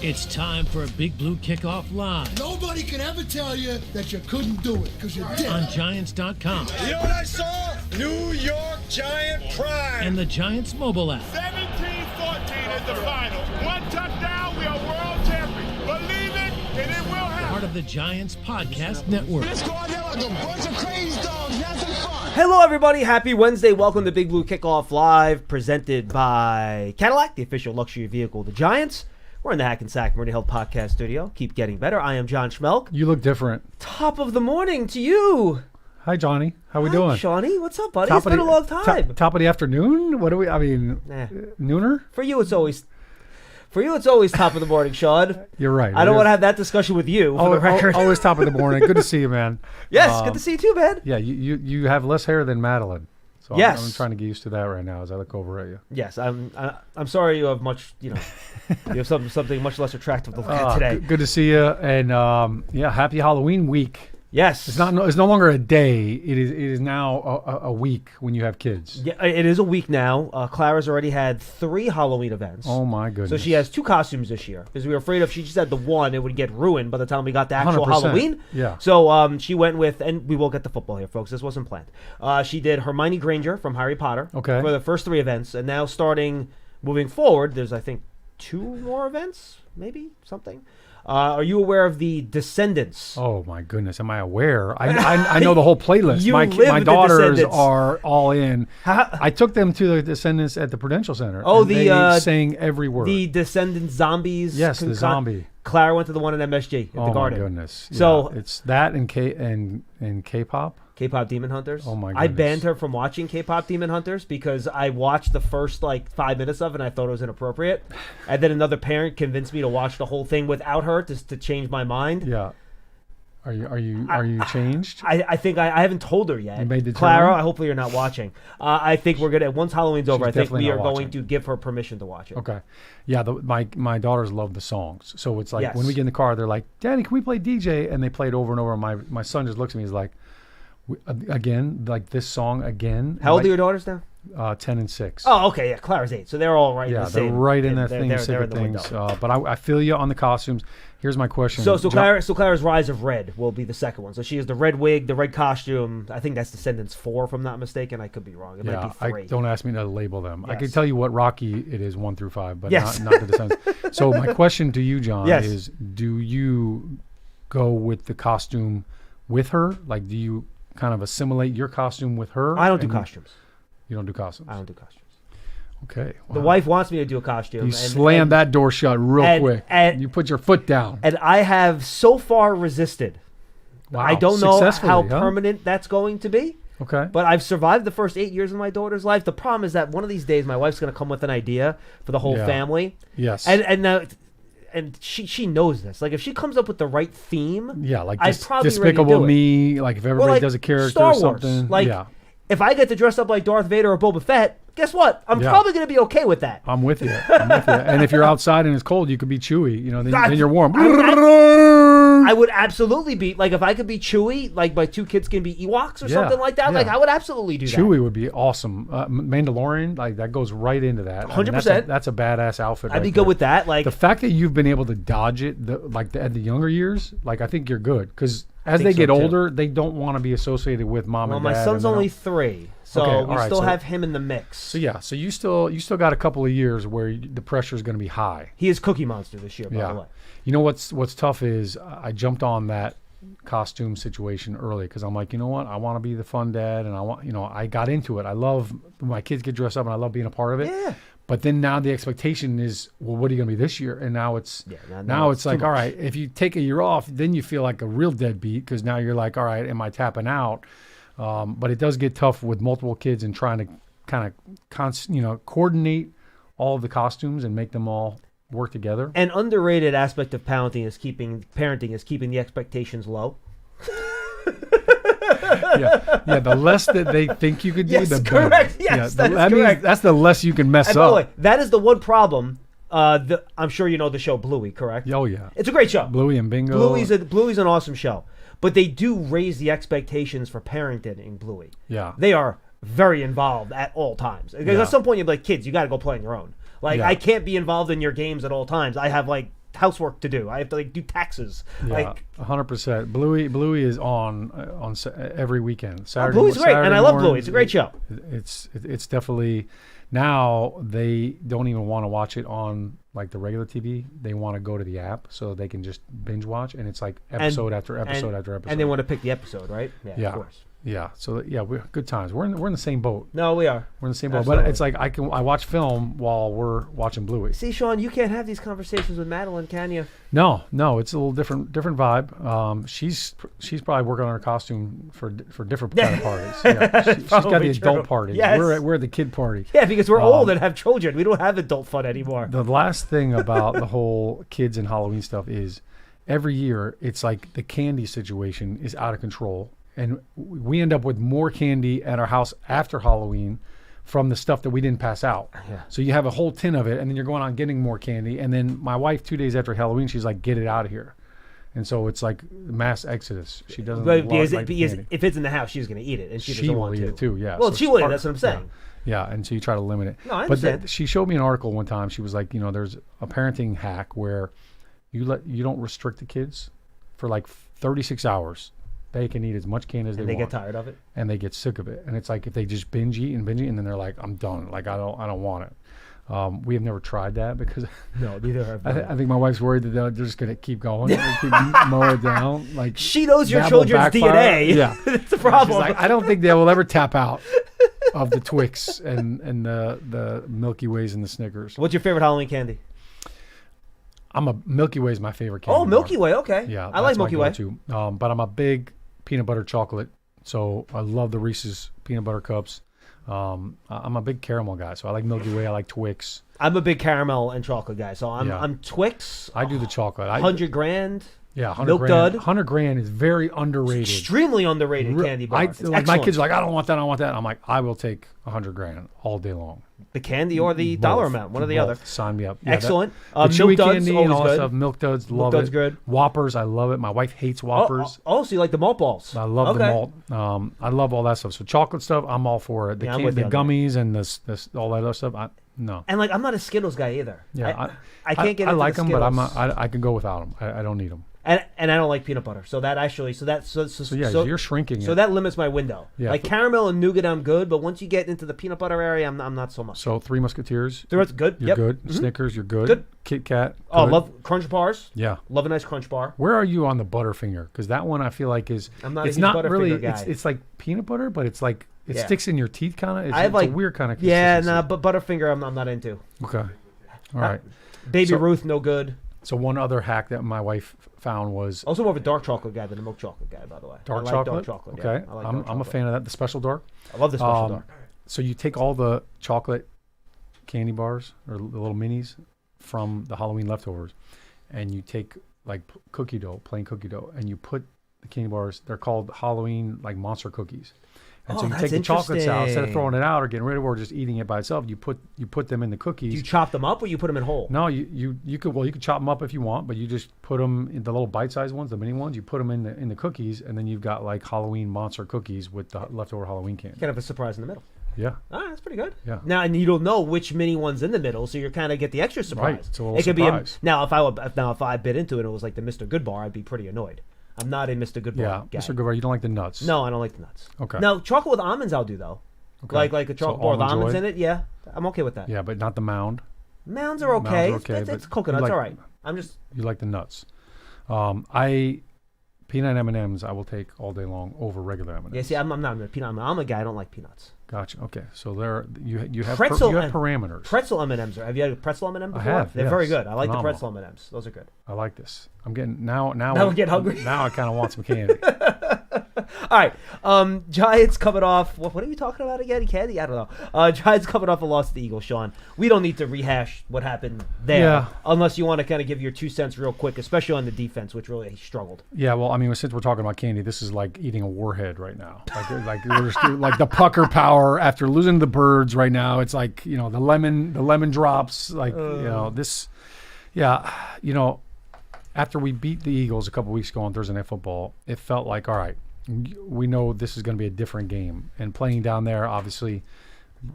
It's time for a Big Blue Kickoff Live. Nobody can ever tell you that you couldn't do it, because you did. On Giants.com. You know what I saw? New York Giant pride. And the Giants mobile app. 17-14 is the final. One touchdown, we are world champions. Believe it, and it will happen. Part of the Giants Podcast Network. Let's go out there like a bunch of crazy dogs. Have some fun. Hello, everybody. Happy Wednesday. Welcome to Big Blue Kickoff Live, presented by Cadillac, the official luxury vehicle of the Giants. We're in the Hackensack Meridian Hill Podcast Studio. Keep getting better. I am John Schmeelk. You look different. Top of the morning to you. Hi, Johnny. How we doing? Shawnee. What's up, buddy? It's been a long time. Top of the afternoon? What do we? I mean, nooner? For you, it's always top of the morning, Sean. You're right. I don't want to have that discussion with you. For the record. Always top of the morning. Good to see you, man. Yes, good to see you too, man. Yeah, you have less hair than Madeline. So yes. I'm trying to get used to that right now as I look over at you. Yes, I'm sorry you have much, you have something much less attractive to look at today. Good to see you, and happy Halloween week. Yes, it's no longer a day. It is now a week when you have kids. Yeah, it is a week now. Clara's already had 3 Halloween events. Oh my goodness! So she has 2 costumes this year because we were afraid if she just had the one, it would get ruined by the time we got to actual 100%. Halloween. Yeah. So she went with, and we will get to football here, folks. This wasn't planned. She did Hermione Granger from Harry Potter. Okay. For the first 3 events, and now moving forward, there's I think 2 more events, maybe something. Are you aware of the Descendants? Oh my goodness, am I aware? I know the whole playlist. My the daughters Descendants. are all in. I took them to the Descendants at the Prudential Center. Oh, they sang every word. The Descendants zombies. Yes, the zombie. Clara went to the one in MSG at the Garden. Oh my goodness! So it's that and K-pop. K-pop Demon Hunters. Oh my goodness! I banned her from watching K-pop Demon Hunters because I watched the first 5 minutes of it and I thought it was inappropriate, and then another parent convinced me to watch the whole thing without her to change my mind. Yeah. Are you changed? I think I haven't told her yet. You made the Clara, turn? hopefully you're not watching. I think we're gonna once Halloween's over. I think definitely we are not going watching. to give her permission to watch it. Okay. Yeah. My daughters love the songs, so it's like Yes. when we get in the car, they're like, "Daddy, can we play DJ?" And they play it over and over. And my son just looks at me. He's like, "Again, like this song again." How old are your daughters now? 10 and 6. Oh, okay, yeah. Clara's 8, so they're all right. Yeah, in the same, they're right in that they're, thing. They're in the things. window. But I feel you on the costumes. Here's my question. So Clara's Rise of Red will be the second one. So she has the red wig, the red costume. I think that's Descendants 4, if I'm not mistaken. I could be wrong. It might be 3. Don't ask me to label them. Yes. I can tell you what Rocky it is 1 through 5, but yes. not the Descendants. So my question to you, John, yes. is: do you go with the costume with her? Like, do you kind of assimilate your costume with her? I don't do costumes. You don't do costumes? I don't do costumes. Okay. Wow. The wife wants me to do a costume. You slammed that door shut real quick. And you put your foot down. And I have so far resisted. Wow. I don't know how huh? permanent that's going to be. Okay. But I've survived the first 8 years of my daughter's life. The problem is that one of these days my wife's going to come with an idea for the whole family. Yes. And she knows this. Like, if she comes up with the right theme, yeah, like Despicable Me, like if everybody does a character Star or something. Wars. Like, if I get to dress up like Darth Vader or Boba Fett, guess what? I'm probably going to be okay with that. I'm with you. And if you're outside and it's cold, you could be Chewy. Then you're warm. I would absolutely be, like, if I could be Chewy, like my 2 kids can be Ewoks or something like that, like, I would absolutely do that. Chewy would be awesome. Mandalorian, like, that goes right into that. 100%. That's a badass outfit. I'd be good with that. Like, the fact that you've been able to dodge it, at the younger years, like, I think you're good. Because as they get older, they don't want to be associated with mom and dad. Well, my son's only 3. So we still so have him in the mix. So you still got a couple of years where the pressure is going to be high. He is Cookie Monster this year, by the way. You know what's tough is I jumped on that costume situation early because I'm like, you know what, I want to be the fun dad, and I got into it. I love when my kids get dressed up, and I love being a part of it. Yeah. But then now the expectation is, well, what are you going to be this year? And now it's now it's like, all right, if you take a year off, then you feel like a real deadbeat because now you're like, all right, am I tapping out? But it does get tough with multiple kids and trying to kind of coordinate all of the costumes and make them all work together. An underrated aspect of parenting is keeping the expectations low. yeah. The less that they think you could do, the better. Correct. Yes, that is correct. That's the less you can mess up. By the way, that is the one problem. I'm sure you know the show Bluey, correct? Oh yeah, it's a great show. Bluey and Bingo. Bluey's an awesome show, but they do raise the expectations for parenting in Bluey. Yeah, they are very involved at all times. Because at some point you'll be like, kids, you got to go play on your own. Like, I can't be involved in your games at all times. I have like housework to do. I have to like do taxes. Yeah, Like 100%. Bluey is on every weekend. Saturday. Bluey's great, Saturday and I love mornings, Bluey. It's a great show. It's definitely now they don't even want to watch it on like the regular TV. They want to go to the app so they can just binge watch, and it's like episode after episode after episode. And they want to pick the episode, right? Yeah, of course. Yeah, so yeah, we're good times. We're in the same boat. No, we are. We're in the same boat. Absolutely. But it's like I watch film while we're watching Bluey. See, Sean, you can't have these conversations with Madeline, can you? No, it's a little different vibe. She's probably working on her costume for different kind of parties. Yeah, she's got the Probably adult true. party. Yes. We're the kid party. Yeah, because we're old and have children. We don't have adult fun anymore. The last thing about the whole kids and Halloween stuff is every year it's like the candy situation is out of control. And we end up with more candy at our house after Halloween from the stuff that we didn't pass out. Yeah. So you have a whole tin of it, and then you're going on getting more candy. And then my wife, 2 days after Halloween, she's like, get it out of here. And so it's like mass exodus. She doesn't Because like candy. if it's in the house, she's going to eat it, and she She doesn't will want eat to. it too, yeah. Well, So she it's will. part- That's what I'm saying. Yeah, and so you try to limit it. No, I but understand. she showed me an article one time. She was like, there's a parenting hack where you don't restrict the kids for like 36 hours. They can eat as much candy as they want. They get tired of it. And they get sick of it. And it's like if they just binge eat, and then they're like, I'm done. Like I don't want it. We have never tried that because No, neither have I think my wife's worried that they're just going to keep going, and keep mowing it down. Like she knows your that will children's backfire. DNA. Yeah, That's the problem. She's like, I don't think they will ever tap out of the Twix and the Milky Ways and the Snickers. What's your favorite Halloween candy? Milky Way is my favorite candy. Oh, Milky Way. Okay. Yeah, I like that's my Milky Way. go-to. But I'm a big peanut butter chocolate, so I love the Reese's peanut butter cups. I'm a big caramel guy, so I like Milky Way. I like Twix. I'm a big caramel and chocolate guy, so I'm Twix. I do the chocolate. 100 grand. Yeah, 100 Milk grand. Dud. 100 grand is very underrated. Extremely underrated candy bar. It's Like my excellent. kids are like, I don't want that. I'm like, I will take 100 grand all day long. The candy or the dollar Both. amount, one or the Both. other. Sign me up. Excellent. The Milk chewy Duds, candy and always all that good. stuff. Milk Duds, love Duds it. good. Whoppers, I love it. My wife hates Whoppers. Oh, so you like the malt balls? I love Okay. the malt. I love all that stuff. So chocolate stuff, I'm all for it. The, Yeah, I'm with the you on that. gummies and this all that other stuff, no. And like, I'm not a Skittles guy either. Yeah, I can't get. I into like the them, but Skittles. I can go without them. I don't need them. And I don't like peanut butter. So that actually, so You're shrinking So it. that limits my window. Yeah. Like caramel and nougat, I'm good, but once you get into the peanut butter area, I'm not so much. So Three Musketeers, That's good. you're Yep. good. Mhm. Snickers, you're good. Good. Kit Kat, Oh, good. love Crunch bars. Yeah. Love a nice Crunch bar. Where are you on the Butterfinger? Because that one I feel like is I'm not a it's huge not Butterfinger really guy. it's like peanut butter, but it's like it Yeah. sticks in your teeth kind of. I have it's like a weird kind of Yeah, consistency. nah, but Butterfinger, I'm not into. Okay. All right. Baby So- Ruth, no good. So one other hack that my wife found was Also more of a dark chocolate guy than a milk chocolate guy, by the way. dark I like chocolate. Dark chocolate. Okay. Yeah. I like I'm dark a chocolate. fan of that. The special dark. I love the special dark. So you take all the chocolate candy bars or the little minis from the Halloween leftovers, and you take like cookie dough, plain cookie dough, and you put the candy bars. They're called Halloween like monster cookies. And so you that's take the chocolates out instead of interesting. throwing it out or getting rid of it or just eating it by itself. You put them in the cookies. Do you chop them up or you put them in whole? No, you could chop them up if you want, but you just put them in the little bite-sized ones, the mini ones. You put them in the cookies, and then you've got like Halloween monster cookies with the leftover Halloween candy. Kind of a surprise in the middle. Yeah, That's pretty good. Yeah. Now, and you don't know which mini one's in the middle, so you're kind of get the extra surprise. Right, it's a little it could surprise. be if I bit into it, and it was like the Mr. Good bar, I'd be pretty annoyed. I'm not a Mr. Good bar yeah. guy. Mr. Goodbar, you don't like the nuts. No, I don't like the nuts. Okay. Now, chocolate with almonds, I'll do though. Okay. Like a chocolate So bar with Almond almonds Joy? in it. Yeah, I'm okay with that. Yeah, but not the mound. Mounds are okay. Mounds are okay, It's but coconuts, you like- all right. I'm just You like the nuts. Peanut M&Ms I will take all day long over regular M&Ms. yeah. See, I'm not a peanut. I'm a guy. I don't like peanuts. Gotcha. Okay, so you have Pretzel you have and- parameters. Pretzel M&Ms. Have you had a pretzel M&M before? have, They're very yes. good. I like Phenomenal. the pretzel M&Ms. Those are good. I like this. I'm getting now. Now we get hungry. Now I kind of want some candy. All right, Giants coming off. What are we talking about again? Candy? I don't know. Giants coming off a loss to the Eagles. Sean, we don't need to rehash what happened there, Yeah. unless you want to kind of give your 2 cents real quick, especially on the defense, which really struggled. Yeah, well, I mean, since we're talking about candy, this is like eating a warhead right now. Like we're just, like the pucker power after losing the Birds right now. It's like the lemon drops. Like this. Yeah, after we beat the Eagles a couple weeks ago on Thursday Night Football, it felt like, all right, we know this is going to be a different game. And playing down there, obviously,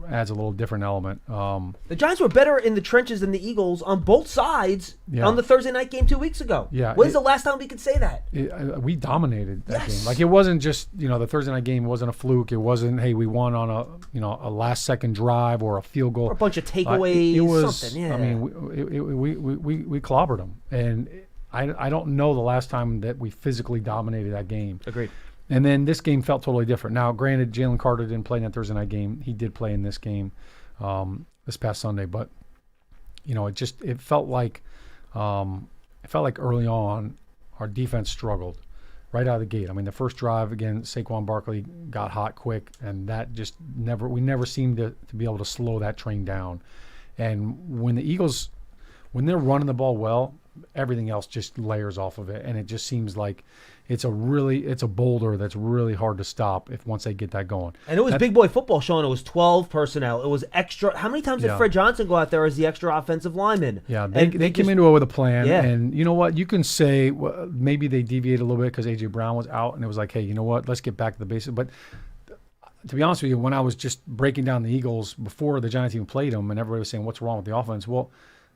adds a little different element. The Giants were better in the trenches than the Eagles on both sides on the Thursday night game 2 weeks ago. Yeah, when's the last time we could say that? We dominated that game. Like, it wasn't just, the Thursday night game wasn't a fluke. It wasn't, hey, we won on a last second drive or a field goal. Or a bunch of takeaways. It was something. Yeah. I mean, we clobbered them, and I don't know the last time that we physically dominated that game. Agreed. And then this game felt totally different. Now, granted, Jalen Carter didn't play in that Thursday night game. He did play in this game this past Sunday, but it felt like early on our defense struggled right out of the gate. I mean, the first drive again, Saquon Barkley got hot quick, and that just we never seemed to be able to slow that train down. And when the Eagles, when they're running the ball well, everything else just layers off of it, and it just seems like it's a boulder that's really hard to stop once they get that going. And it was big boy football, Sean. It was 12 personnel. It was extra. How many times did Fred Johnson go out there as the extra offensive lineman? Yeah, they came into it with a plan. Yeah. And you know what? You can say maybe they deviated a little bit because A.J. Brown was out, and it was like, hey, you know what? Let's get back to the basics. But to be honest with you, when I was just breaking down the Eagles before the Giants even played them, and everybody was saying, what's wrong with the offense? Well,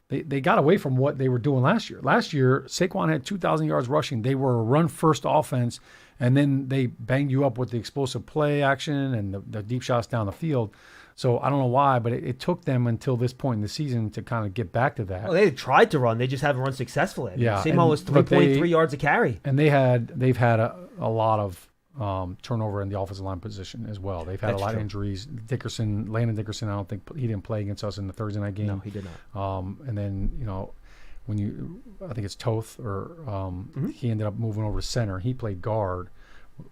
they got away from what they were doing last year. Last year, Saquon had 2,000 yards rushing. They were a run-first offense, and then they banged you up with the explosive play action and the deep shots down the field. So I don't know why, but it took them until this point in the season to kind of get back to that. Well, they tried to run. They just haven't run successfully. Yeah. Simo was 3.3 yards a carry. And they've had a lot of turnover in the offensive line position as well. They've had a lot of injuries. Landon Dickerson, I don't think he didn't play against us in the Thursday night game. No, he did not. And then, I think it's Toth, or he ended up moving over to center. He played guard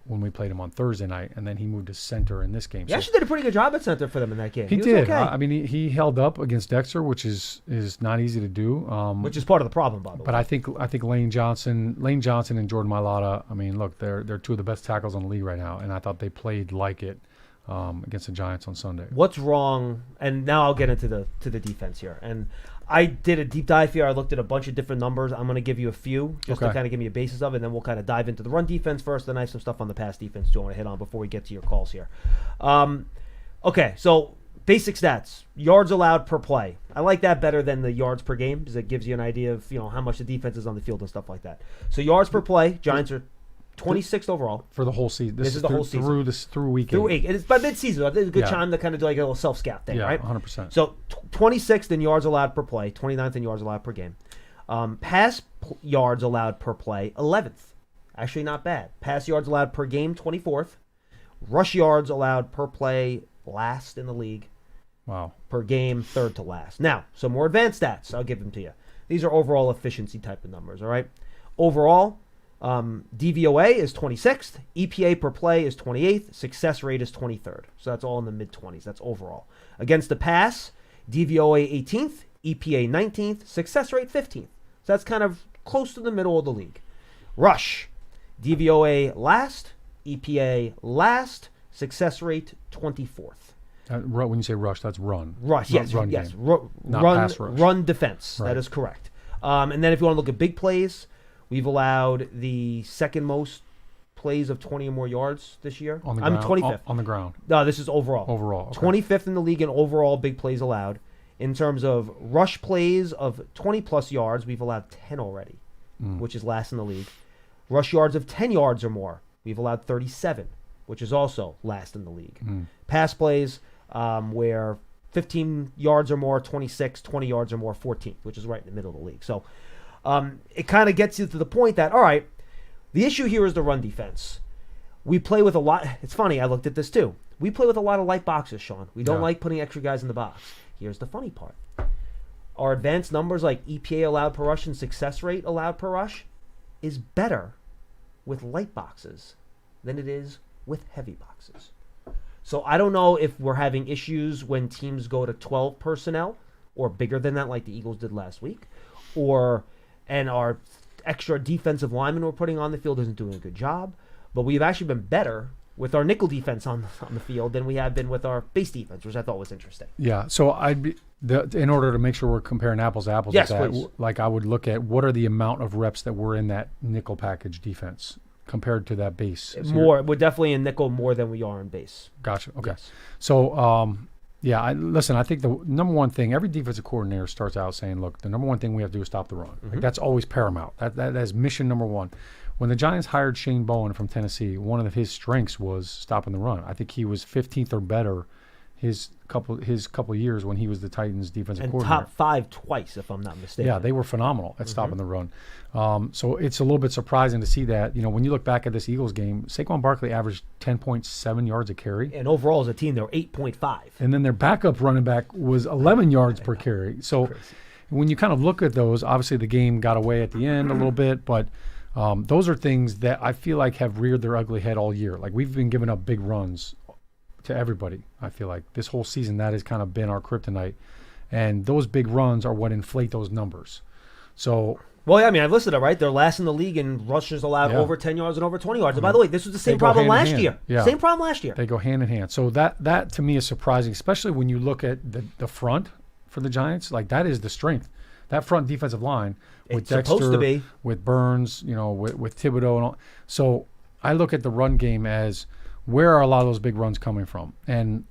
when we played him on Thursday night, and then he moved to center in this game. He actually did a pretty good job at center for them in that game. He was did. Okay. I mean, he held up against Dexter, which is not easy to do. Which is part of the problem, by the way. But I think Lane Johnson and Jordan Mailata, I mean, look, they're two of the best tackles in the league right now, and I thought they played like it against the Giants on Sunday. What's wrong? And now I'll get into the defense here. And I did a deep dive here. I looked at a bunch of different numbers. I'm going to give you a few just to kind of give me a basis of it, and then we'll kind of dive into the run defense first. Then I have some stuff on the pass defense too I want to hit on before we get to your calls here. Okay, so basic stats. Yards allowed per play. I like that better than the yards per game because it gives you an idea of how much the defense is on the field and stuff like that. So yards per play, Giants are 26th overall. For the whole season. This is the whole season. Through week 8. Through 8. And it's by mid-season. It's a good time to kind of do like a little self-scout thing, right? 100%. So 26th in yards allowed per play, 29th in yards allowed per game. Pass yards allowed per play, 11th. Actually not bad. Pass yards allowed per game, 24th. Rush yards allowed per play, last in the league. Wow. Per game, third to last. Now, some more advanced stats. I'll give them to you. These are overall efficiency type of numbers, all right? Overall, DVOA is 26th, EPA per play is 28th, success rate is 23rd. So that's all in the mid-20s. That's overall. Against the pass, DVOA 18th, EPA 19th, success rate 15th. So that's kind of close to the middle of the league. Rush, DVOA last, EPA last, success rate 24th. When you say rush, that's run. Rush, yes. Run yes. game. Run, pass rush. Run defense. Right. That is correct. And then if you want to look at big plays, we've allowed the second most plays of 20 or more yards this year. On the ground. 25th. On the ground. No, this is overall. Overall. Okay. 25th in the league in overall big plays allowed. In terms of rush plays of 20-plus yards, we've allowed 10 already, which is last in the league. Rush yards of 10 yards or more, we've allowed 37, which is also last in the league. Pass plays where 15 yards or more, 26, 20 yards or more, 14th, which is right in the middle of the league. So it kind of gets you to the point that, all right, the issue here is the run defense. We play with a lot. It's funny, I looked at this too. We play with a lot of light boxes, Sean. We don't like putting extra guys in the box. Here's the funny part. Our advanced numbers like EPA allowed per rush and success rate allowed per rush is better with light boxes than it is with heavy boxes. So I don't know if we're having issues when teams go to 12 personnel or bigger than that like the Eagles did last week, and our extra defensive lineman we're putting on the field isn't doing a good job, but we've actually been better with our nickel defense on the field than we have been with our base defense, which I thought was interesting. Yeah, so in order to make sure we're comparing apples to apples, yes, with please. that, like I would look at what are the amount of reps that were in that nickel package defense compared to that base. More, we're definitely in nickel more than we are in base. Gotcha. Okay. Yes. So Yeah, listen, I think the number one thing, every defensive coordinator starts out saying, look, the number one thing we have to do is stop the run. Like, that's always paramount. That is mission number one. When the Giants hired Shane Bowen from Tennessee, one of his strengths was stopping the run. I think he was 15th or better his couple of years when he was the Titans defensive coordinator. And top 5 twice, if I'm not mistaken. Yeah, they were phenomenal at stopping the run. So it's a little bit surprising to see that. When you look back at this Eagles game, Saquon Barkley averaged 10.7 yards a carry. And overall as a team, they were 8.5. And then their backup running back was 11 yards per carry. So when you kind of look at those, obviously the game got away at the end a little bit, but those are things that I feel like have reared their ugly head all year. Like, we've been giving up big runs to everybody. I feel like this whole season that has kind of been our kryptonite, and those big runs are what inflate those numbers. So, well, yeah, I mean, I've listed it, right? They're last in the league in rushes allowed over 10 yards and over 20 yards. And by the way, this was the same problem last year. Yeah. Same problem last year. They go hand in hand. So that to me is surprising, especially when you look at the front for the Giants. Like, that is the strength. That front defensive line with It's Dexter, supposed to be. with Burns, with Thibodeau and all. So I look at the run game as, where are a lot of those big runs coming from? And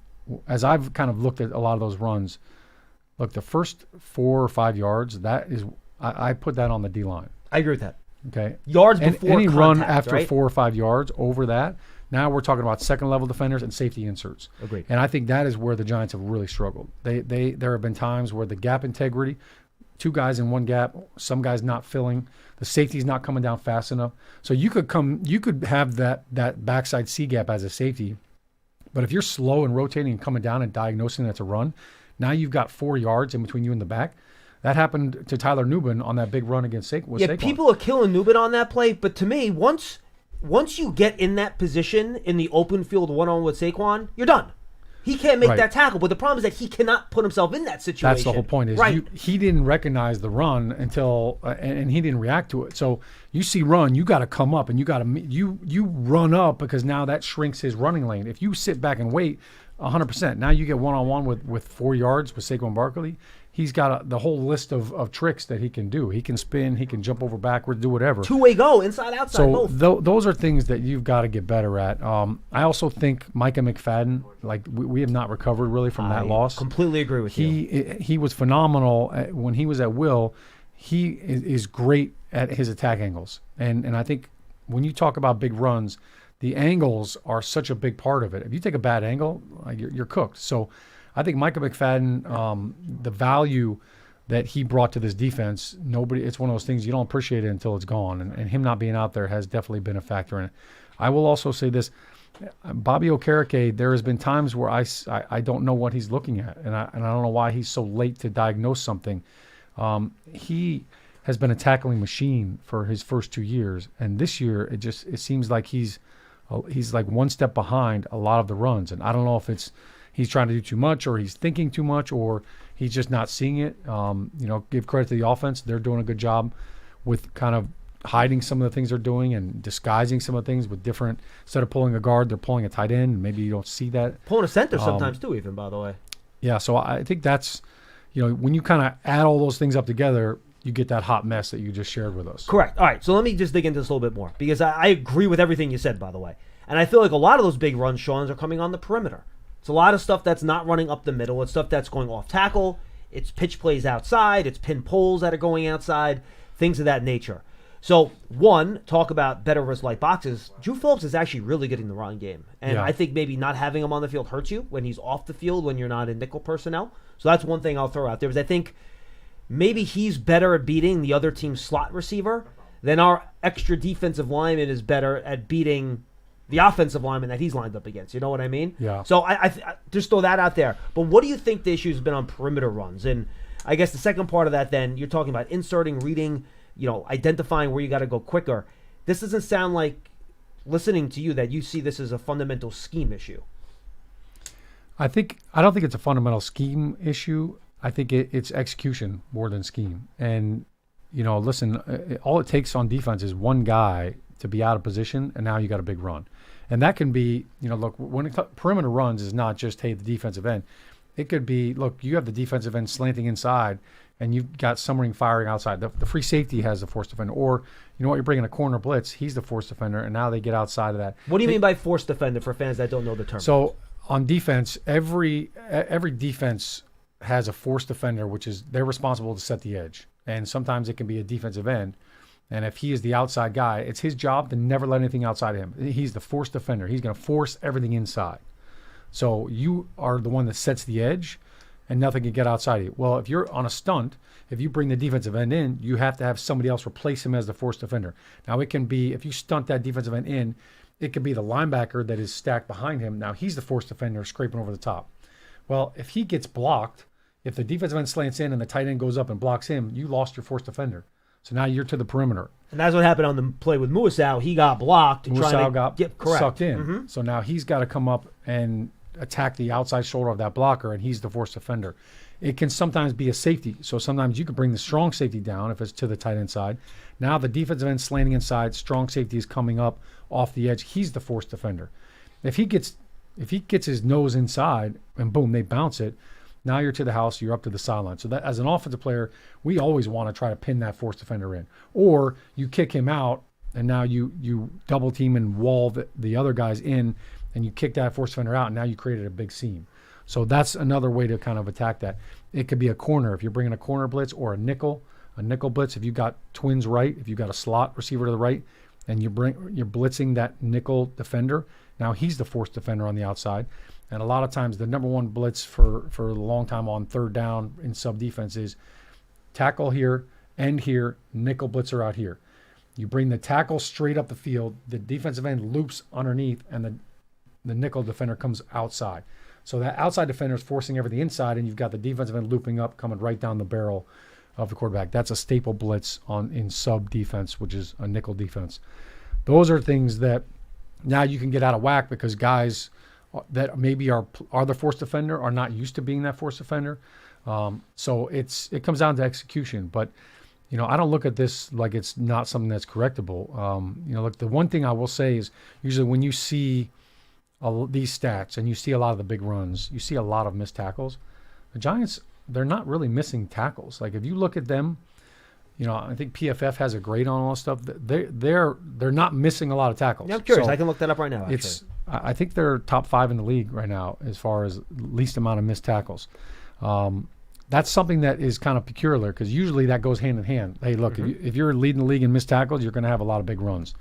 as I've kind of looked at a lot of those runs, look, the first 4 or 5 yards, that is, I put that on the D-line. I agree with that. Okay. Yards before any contact, run after right? 4 or 5 yards over that, now we're talking about second-level defenders and safety inserts. Agreed. And I think that is where the Giants have really struggled. There have been times where the gap integrity, 2 guys in one gap, some guys not filling, the safety's not coming down fast enough. So you could have that backside C gap as a safety, but if you're slow and rotating and coming down and diagnosing that's a run, now you've got 4 yards in between you and the back. That happened to Tyler Nubin on that big run against Saquon. Yeah, people are killing Nubin on that play, but to me, once you get in that position in the open field one-on-one with Saquon, you're done. He can't make that tackle, but the problem is that he cannot put himself in that situation. That's the whole point. Is right. He didn't recognize the run until, and he didn't react to it. So you see run, you got to come up and you got to you run up, because now that shrinks his running lane. If you sit back and wait, 100%. Now you get one-on-one with 4 yards with Saquon Barkley. He's got the whole list of tricks that he can do. He can spin, he can jump over backwards, do whatever. Two-way go, inside, outside, so both. Those are things that you've got to get better at. I also think Micah McFadden, like we have not recovered really from that loss. Completely agree with you. He was phenomenal when he was at will. He is great at his attack angles. And I think when you talk about big runs, the angles are such a big part of it. If you take a bad angle, like you're cooked. So I think Micah McFadden, the value that he brought to this defense, it's one of those things you don't appreciate it until it's gone. And him not being out there has definitely been a factor in it. I will also say this, Bobby Okereke, there has been times where I don't know what he's looking at, and I don't know why he's so late to diagnose something. He has been a tackling machine for his first 2 years, and this year it seems like he's like one step behind a lot of the runs, and I don't know if it's he's trying to do too much, or he's thinking too much, or he's just not seeing it. Give credit to the offense; they're doing a good job with kind of hiding some of the things they're doing and disguising some of the things with different. Instead of pulling a guard, they're pulling a tight end, and maybe you don't see that. Pulling a center sometimes too, even, by the way. Yeah, so I think that's, when you kind of add all those things up together, you get that hot mess that you just shared with us. Correct. All right, so let me just dig into this a little bit more, because I agree with everything you said, by the way. And I feel like a lot of those big runs, Sean, are coming on the perimeter. It's a lot of stuff that's not running up the middle. It's stuff that's going off tackle. It's pitch plays outside. It's pin pulls that are going outside, things of that nature. So, one, talk about better versus light boxes. Drew Phillips is actually really getting the run game. And I think maybe not having him on the field hurts you when he's off the field, when you're not in nickel personnel. So that's one thing I'll throw out there, is I think maybe he's better at beating the other team's slot receiver than our extra defensive lineman is better at beating the offensive lineman that he's lined up against. You know what I mean? Yeah. So I just throw that out there. But what do you think the issue has been on perimeter runs? And I guess the second part of that, then, you're talking about inserting, reading, identifying where you got to go quicker. This doesn't sound like, listening to you, that you see this as a fundamental scheme issue. I don't think it's a fundamental scheme issue. I think it's execution more than scheme. And, listen, all it takes on defense is one guy to be out of position, and now you got a big run. And that can be, look, when perimeter runs is not just, hey, the defensive end. It could be, look, you have the defensive end slanting inside, and you've got Summering firing outside. The free safety has the force defender. Or, you're bringing a corner blitz. He's the force defender, and now they get outside of that. What do you mean by force defender for fans that don't know the term? So on defense, every defense has a force defender, which is they're responsible to set the edge. And sometimes it can be a defensive end. And if he is the outside guy, it's his job to never let anything outside of him. He's the force defender. He's going to force everything inside. So you are the one that sets the edge, and nothing can get outside of you. Well, if you're on a stunt, if you bring the defensive end in, you have to have somebody else replace him as the force defender. Now, it can be, if you stunt that defensive end in, it could be the linebacker that is stacked behind him. Now, he's the force defender scraping over the top. Well, if he gets blocked, if the defensive end slants in and the tight end goes up and blocks him, you lost your force defender. So now you're to the perimeter. And that's what happened on the play with Muasau. He got blocked. Muasau got correct. sucked in. So now he's got to come up and attack the outside shoulder of that blocker, and he's the force defender. It can sometimes be a safety. So sometimes you can bring the strong safety down if it's to the tight end side. Now the defensive end slanting inside, strong safety is coming up off the edge. He's the force defender. If he gets his nose inside and boom, they bounce it, now you're to the house, you're up to the sideline. So that as an offensive player, we always want to try to pin that force defender in. Or you kick him out, and now you double team and wall the other guys in, and you kick that force defender out, and now you created a big seam. So that's another way to kind of attack that. It could be a corner if you're bringing a corner blitz, or a nickel blitz. If you've got twins right, if you've got a slot receiver to the right, and you're blitzing that nickel defender, now he's the force defender on the outside. And a lot of times the number one blitz for a long time on third down in sub defense is tackle here, end here, nickel blitzer out here. You bring the tackle straight up the field, the defensive end loops underneath, and the nickel defender comes outside. So that outside defender is forcing everything inside, and you've got the defensive end looping up, coming right down the barrel of the quarterback. That's a staple blitz in sub defense, which is a nickel defense. Those are things that now you can get out of whack because guys that maybe are the force defender are not used to being that force defender. So it comes down to execution. But I don't look at this like it's not something that's correctable. Look, the one thing I will say is usually when you see these stats and you see a lot of the big runs, you see a lot of missed tackles. The Giants, they're not really missing tackles. Like if you look at them, I think PFF has a grade on all this stuff. They're not missing a lot of tackles. Yeah, I'm curious. So I can look that up right now. Actually. I think they're top 5 in the league right now as far as least amount of missed tackles. That's something that is kind of peculiar because usually that goes hand in hand. Hey, look, if you're leading the league in missed tackles, you're going to have a lot of big runs.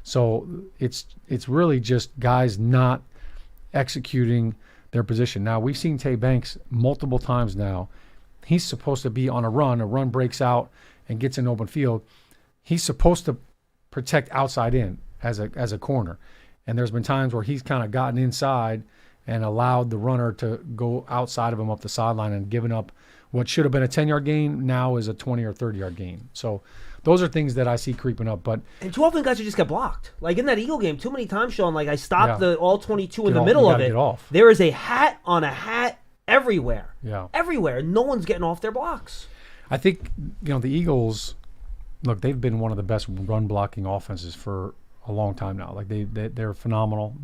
So it's really just guys not executing their position. Now, we've seen Tay Banks multiple times now. He's supposed to be on a run breaks out and gets in open field. He's supposed to protect outside in as a corner. And there's been times where he's kind of gotten inside and allowed the runner to go outside of him up the sideline and given up what should have been a 10-yard gain now is a 20 or 30-yard gain. So those are things that I see creeping up. And too often guys just get blocked. Like in that Eagle game, too many times, Sean, like I stopped the all 22 in the middle of it. There is a hat on a hat everywhere. Yeah. Everywhere. No one's getting off their blocks. I think, the Eagles, look, they've been one of the best run blocking offenses for a long time now. Like they're phenomenal.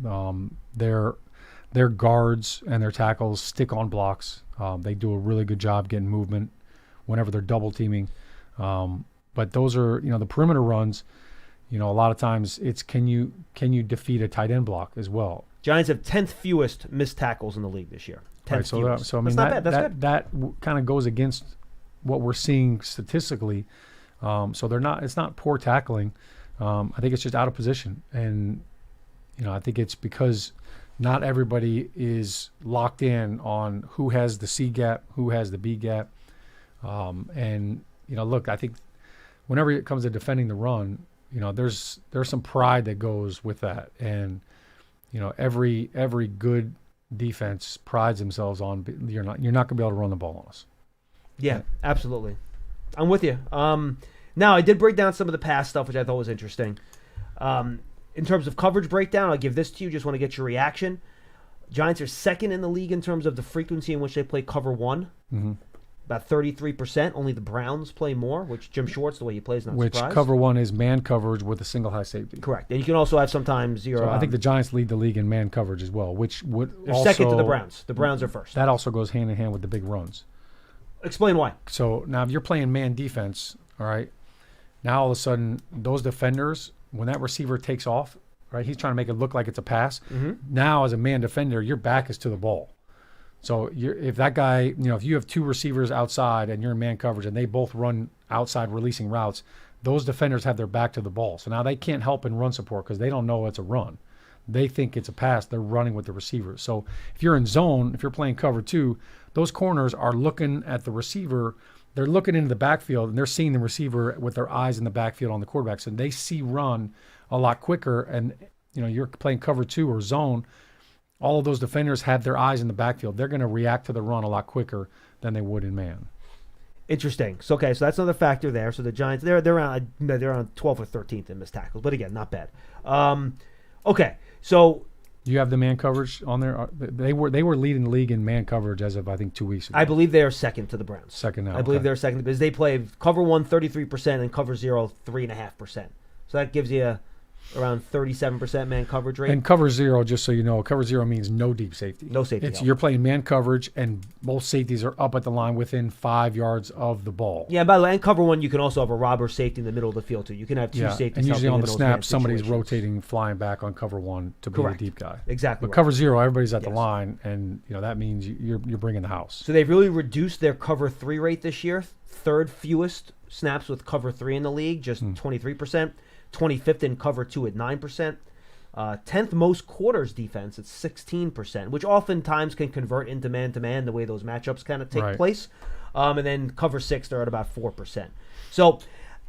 Their guards and their tackles stick on blocks. They do a really good job getting movement whenever they're double teaming. But those are, the perimeter runs, a lot of times it's can you defeat a tight end block as well. Giants have 10th fewest missed tackles in the league this year. 10th fewest. So I mean, that's not bad. That's good. That kind of goes against what we're seeing statistically. So it's not poor tackling. I think it's just out of position. And, I think it's because not everybody is locked in on who has the C gap, who has the B gap. Look, I think whenever it comes to defending the run, there's some pride that goes with that. And, every good defense prides themselves on you're not going to be able to run the ball on us. Yeah, absolutely. I'm with you. Now, I did break down some of the past stuff, which I thought was interesting. In terms of coverage breakdown, I'll give this to you. Just want to get your reaction. Giants are second in the league in terms of the frequency in which they play cover one. Mm-hmm. About 33%. Only the Browns play more, which Jim Schwartz, the way he plays, not surprised. Which cover one is man coverage with a single high safety. Correct. And you can also have sometimes your... So I think the Giants lead the league in man coverage as well, which would they're second to the Browns. The Browns are first. That also goes hand in hand with the big runs. Explain why. So now if you're playing man defense, all right, now all of a sudden those defenders, when that receiver takes off, right? He's trying to make it look like it's a pass. Mm-hmm. Now, as a man defender, your back is to the ball. So if that guy, if you have two receivers outside and you're in man coverage and they both run outside releasing routes, those defenders have their back to the ball. So now they can't help in run support because they don't know it's a run. They think it's a pass. They're running with the receivers. So if you're in zone, if you're playing cover 2, those corners are looking at the receiver. They're looking into the backfield, and they're seeing the receiver with their eyes in the backfield on the quarterback. So they see run a lot quicker. And, you're playing cover 2 or zone. All of those defenders have their eyes in the backfield. They're going to react to the run a lot quicker than they would in man. Interesting. So that's another factor there. So the Giants, they're around 12th or 13th in missed tackles, but again, not bad. Okay, so you have the man coverage on there. They were leading the league in man coverage as of I think 2 weeks ago. I believe they are second to the Browns. Second now. I believe they're second because they play cover 1 33% and cover 0 3.5%. So that gives you around 37% man coverage rate. And cover 0, just so you know, cover 0 means no deep safety. No safety. You're playing man coverage, and both safeties are up at the line within 5 yards of the ball. Yeah, by the way, and cover 1, you can also have a robber safety in the middle of the field, too. You can have two safeties. And usually on the snap, those somebody's situations. rotating, flying back on cover 1 to be the deep guy. Exactly. But cover 0, everybody's at the line, and that means you're bringing the house. So they've really reduced their cover 3 rate this year. Third fewest snaps with cover 3 in the league, just 23%. 25th in cover 2 at 9%. 10th most quarters defense at 16%, which oftentimes can convert into man-to-man the way those matchups kind of take place. And then cover 6, they're at about 4%. So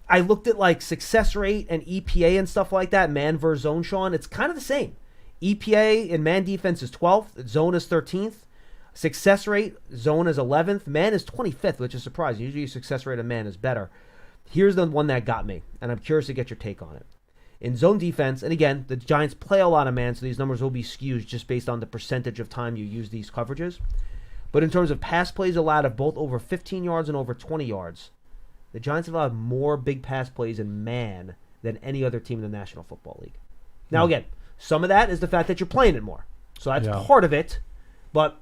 I looked at like success rate and EPA and stuff like that, man versus zone, Sean. It's kind of the same. EPA in man defense is 12th. Zone is 13th. Success rate, zone is 11th. Man is 25th, which is surprising. Usually success rate of man is better. Here's the one that got me, and I'm curious to get your take on it. In zone defense, and again, the Giants play a lot of man, so these numbers will be skewed just based on the percentage of time you use these coverages. But in terms of pass plays allowed of both over 15 yards and over 20 yards, the Giants have allowed more big pass plays in man than any other team in the National Football League. Now, again, some of that is the fact that you're playing it more. So that's part of it, but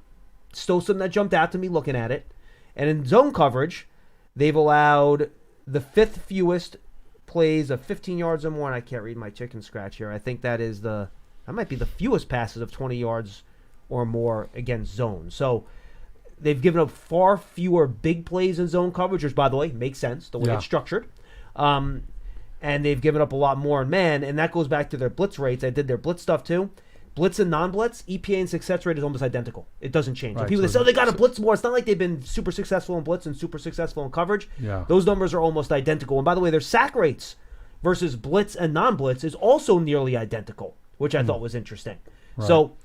still something that jumped out to me looking at it. And in zone coverage, they've allowed the 5th fewest plays of 15 yards or more, and I can't read my chicken scratch here. I think that might be the fewest passes of 20 yards or more against zone. So they've given up far fewer big plays in zone coverage, which, by the way, makes sense, the way it's structured. And they've given up a lot more in man, and that goes back to their blitz rates. I did their blitz stuff, too. Blitz and non-blitz, EPA and success rate is almost identical. It doesn't change. Right, people say, they got to blitz more. It's not like they've been super successful in blitz and super successful in coverage. Yeah. Those numbers are almost identical. And by the way, their sack rates versus blitz and non-blitz is also nearly identical, which I thought was interesting. Right. So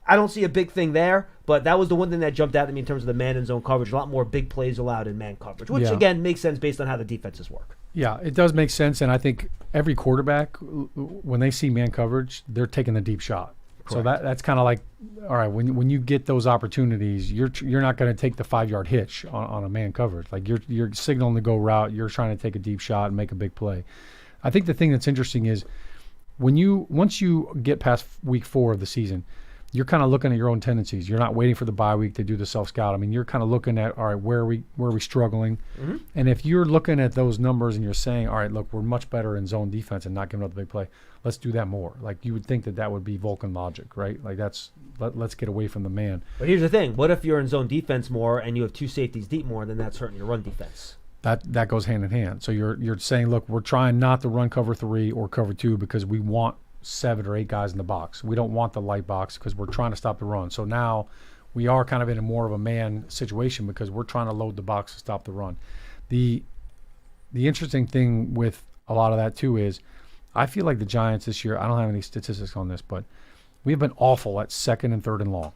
I don't see a big thing there, but that was the one thing that jumped out at me in terms of the man and zone coverage. A lot more big plays allowed in man coverage, which, again, makes sense based on how the defenses work. Yeah, it does make sense. And I think every quarterback, when they see man coverage, they're taking the deep shot. Correct. So that's kind of like, all right, when you get those opportunities, you're not going to take the 5-yard hitch on a man coverage. Like you're signaling to go route, you're trying to take a deep shot and make a big play. I think the thing that's interesting is once you get past week 4 of the season, you're kind of looking at your own tendencies. You're not waiting for the bye week to do the self-scout. I mean, you're kind of looking at, all right, where are we struggling? Mm-hmm. And if you're looking at those numbers and you're saying, all right, look, we're much better in zone defense and not giving up the big play, let's do that more. Like, you would think that would be Vulcan logic, right? Like, let's get away from the man. But here's the thing. What if you're in zone defense more and you have 2 safeties deep more, then that's hurting your run defense? That goes hand in hand. So you're saying, look, we're trying not to run cover 3 or cover 2 because we want 7 or 8 guys in the box. We don't want the light box because we're trying to stop the run. So now we are kind of in a more of a man situation because we're trying to load the box to stop the run. The interesting thing with a lot of that too is I feel like the Giants this year, I don't have any statistics on this, but we have been awful at 2nd and 3rd and long.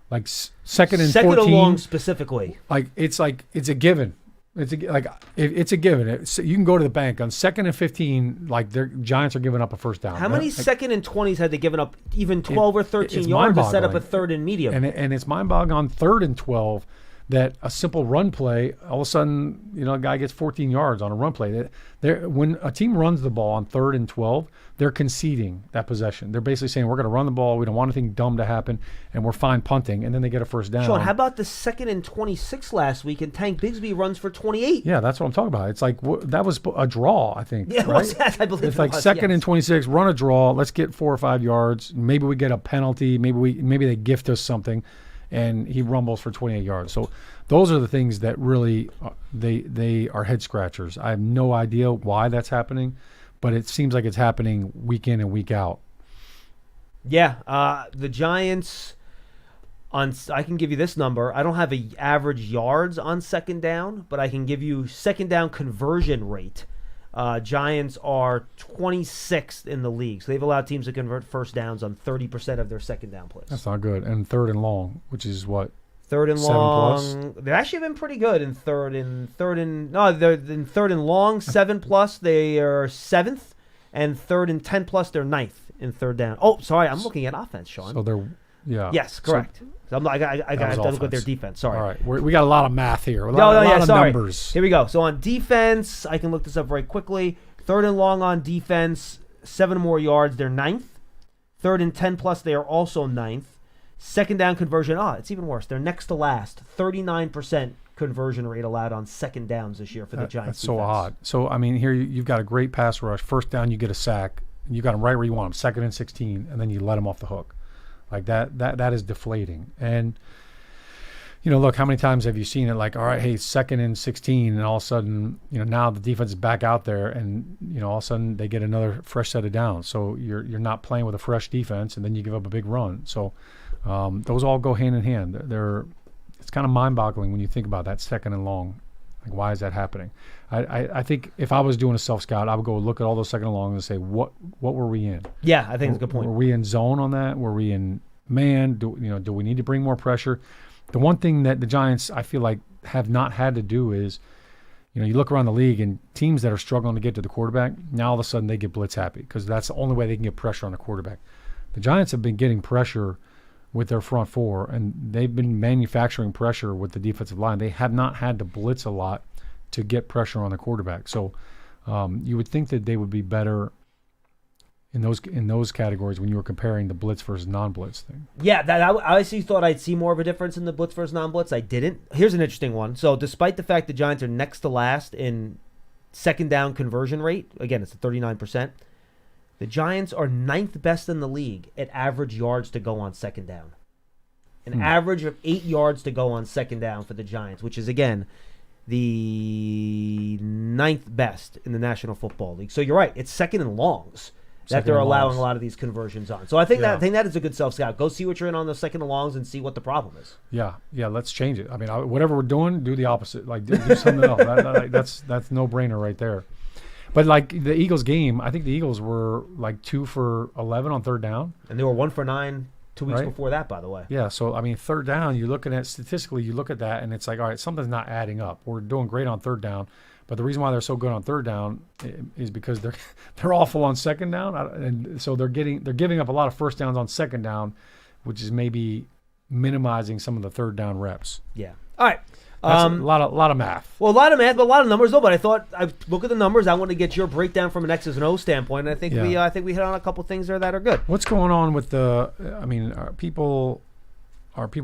Like second and 14. 2nd and long specifically. It's a given. It's a given. You can go to the bank on 2nd and 15. Like the Giants are giving up a first down. How many 2nd and 20s had they given up? Even 12 or 13 yards to set up a 3rd and medium. And it's mind-boggling on 3rd and 12 that a simple run play, all of a sudden, a guy gets 14 yards on a run play. When a team runs the ball on 3rd and 12, they're conceding that possession. They're basically saying, we're going to run the ball. We don't want anything dumb to happen, and we're fine punting, and then they get a first down. Shaun, how about the 2nd and 26 last week, and Tank Bigsby runs for 28? Yeah, that's what I'm talking about. It's like that was a draw, I think. Yeah, right? I believe it's like 2nd and 26, run a draw. Let's get 4 or 5 yards. Maybe we get a penalty. Maybe they gift us something, and he rumbles for 28 yards. So those are the things that really they are head scratchers. I have no idea why that's happening, but it seems like it's happening week in and week out. Yeah, the Giants I can give you this number. I don't have a average yards on 2nd down, but I can give you 2nd down conversion rate. Giants are 26th in the league, so they've allowed teams to convert first downs on 30% of their 2nd down plays. That's not good. And 3rd and long, which is what? 3rd and 7 long. plus? They've actually been pretty good in they're in 3rd and long, 7 plus. They are 7th, and 3rd and 10 plus. They're 9th in 3rd down. Oh, sorry, I'm looking at offense, Shaun. So they're Yes, correct. So I got to look at their defense. Sorry. All right, we got a lot of math here. A lot of numbers. Here we go. So on defense, I can look this up very quickly. 3rd and long on defense, 7 more yards. They're 9th. 3rd and 10 plus. They are also 9th. 2nd down conversion. It's even worse. They're next to last. 39% conversion rate allowed on 2nd downs this year for the Giants. That's so odd. So I mean, here you've got a great pass rush. First down, you get a sack. You got them right where you want them. 2nd and 16, and then you let them off the hook. Like that is deflating. And look, how many times have you seen it? Like, all right, hey, 2nd and 16, and all of a sudden, now the defense is back out there, and all of a sudden they get another fresh set of downs. So you're not playing with a fresh defense, and then you give up a big run. So those all go hand in hand. It's kind of mind-boggling when you think about that 2nd and long. Like, why is that happening? I think if I was doing a self-scout, I would go look at all those 2nd and longs and say, what were we in? Yeah, I think it's a good point. Were we in zone on that? Were we in man? Do we need to bring more pressure? The one thing that the Giants, I feel like, have not had to do is, you look around the league and teams that are struggling to get to the quarterback, now all of a sudden they get blitz happy because that's the only way they can get pressure on the quarterback. The Giants have been getting pressure with their front four, and they've been manufacturing pressure with the defensive line. They have not had to blitz a lot to get pressure on the quarterback. So you would think that they would be better in those categories when you were comparing the blitz versus non-blitz thing. Yeah, I actually thought I'd see more of a difference in the blitz versus non-blitz. I didn't. Here's an interesting one. So despite the fact the Giants are next to last in 2nd down conversion rate, again, it's at 39%, the Giants are 9th best in the league at average yards to go on 2nd down. An average of 8 yards to go on 2nd down for the Giants, which is, again, the 9th best in the National Football League. So you're right. It's 2nd and longs that they're allowing a lot of these conversions on. So I think that is a good self-scout. Go see what you're in on the 2nd and longs and see what the problem is. Yeah, let's change it. I mean, whatever we're doing, do the opposite. Like, do something else. That's no-brainer right there. But, like, the Eagles game, I think the Eagles were, like, 2 for 11 on 3rd down. And they were 1 for 9 2 weeks before that, by the way. Yeah, so, I mean, 3rd down, you're looking at, statistically, you look at that, and it's like, all right, something's not adding up. We're doing great on 3rd down, but the reason why they're so good on 3rd down is because they're awful on 2nd down, and so they're giving up a lot of first downs on 2nd down, which is maybe minimizing some of the 3rd down reps. Yeah. All right. That's a lot of math. Well, a lot of math, but a lot of numbers, though. But I thought I look at the numbers. I want to get your breakdown from an X's and O's standpoint. And I think we hit on a couple things there that are good. What's going on with the? I mean, are people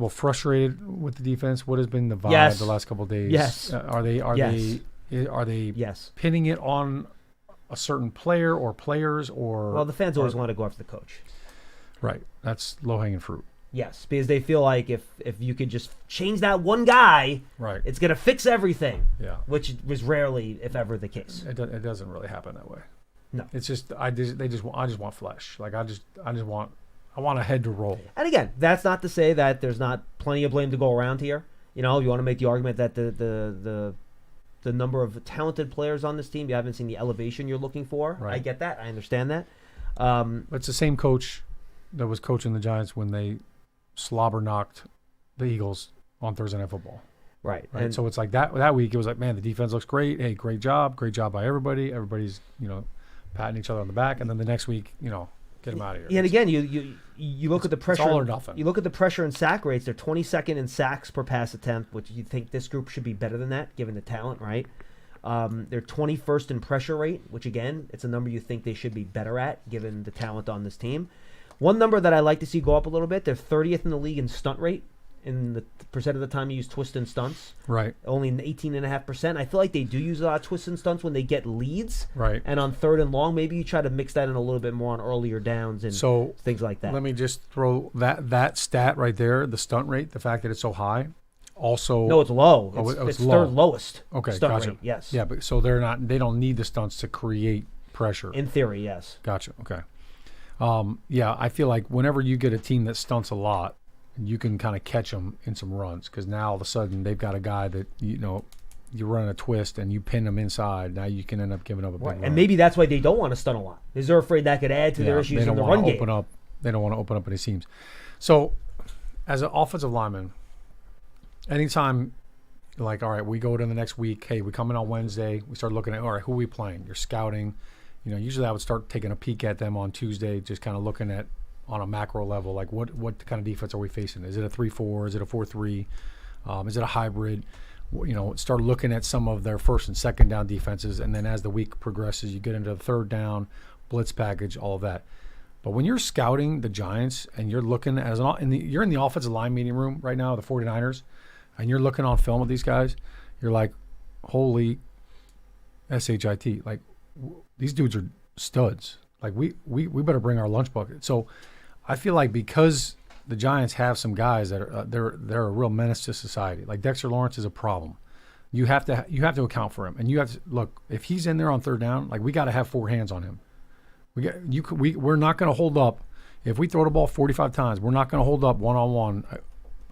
frustrated with the defense? What has been the vibe the last couple of days? Yes. Are they pinning it on a certain player or players or? Well, the fans always want to go after the coach. Right. That's low hanging fruit. Yes, because they feel like if you could just change that one guy, right, it's going to fix everything. Yeah, which was rarely, if ever, the case. It doesn't really happen that way. No, it's just I just want flesh. Like I want a head to roll. And again, that's not to say that there's not plenty of blame to go around here. You know, you want to make the argument that the number of talented players on this team, you haven't seen the elevation you're looking for. Right. I get that. I understand that. But it's the same coach that was coaching the Giants when they slobber knocked the Eagles on Thursday Night Football. Right. And so it's like that week it was like, man, the defense looks great. Hey, great job by everybody. Everybody's, patting each other on the back. And then the next week, Get him out of here. Yeah, and again, you look at the pressure. It's all or nothing. You look at the pressure and sack rates. They're 22nd in sacks per pass attempt, which you think this group should be better than that, given the talent, right? They're 21st in pressure rate, which again, it's a number you think they should be better at, given the talent on this team. One number that I like to see go up a little bit, they're 30th in the league in stunt rate, in the percent of the time you use twists and stunts. Right. Only 18.5%. I feel like they do use a lot of twists and stunts when they get leads. Right. And on third and long, maybe you try to mix that in a little bit more on earlier downs and things like that. Let me just throw that stat right there, the stunt rate, the fact that it's so high. Also, no, it's low. It's low. third lowest. Okay, stunt gotcha. rate. Yes. Yeah, but so they don't need the stunts to create pressure. In theory, yes. Gotcha. Okay. Yeah, I feel like whenever you get a team that stunts a lot, you can kind of catch them in some runs, because now all of a sudden they've got a guy that you run a twist and you pin them inside. Now you can end up giving up a big run. And maybe that's why they don't want to stunt a lot, because they're afraid that could add to their issues in the run game. They don't want to open up any seams. So, as an offensive lineman, anytime, like, all right, we go to the next week. Hey, we come in on Wednesday. We start looking at, all right, who are we playing? You're scouting. Usually I would start taking a peek at them on Tuesday, just kind of looking at on a macro level, like what kind of defense are we facing? Is it a 3-4? Is it a 4-3? Is it a hybrid? Start looking at some of their first and second down defenses, and then as the week progresses, you get into the third down, blitz package, all of that. But when you're scouting the Giants and you're looking you're in the offensive line meeting room right now, the 49ers, and you're looking on film of these guys, you're like, holy shit! Like, these dudes are studs. Like, we better bring our lunch bucket. So I feel like because the Giants have some guys that are they're a real menace to society. Like, Dexter Lawrence is a problem. You have to account for him, and you have to look, if he's in there on third down, like, we got to have 4 hands on him. We're not going to hold up if we throw the ball 45 times. We're not going to hold up one-on-one,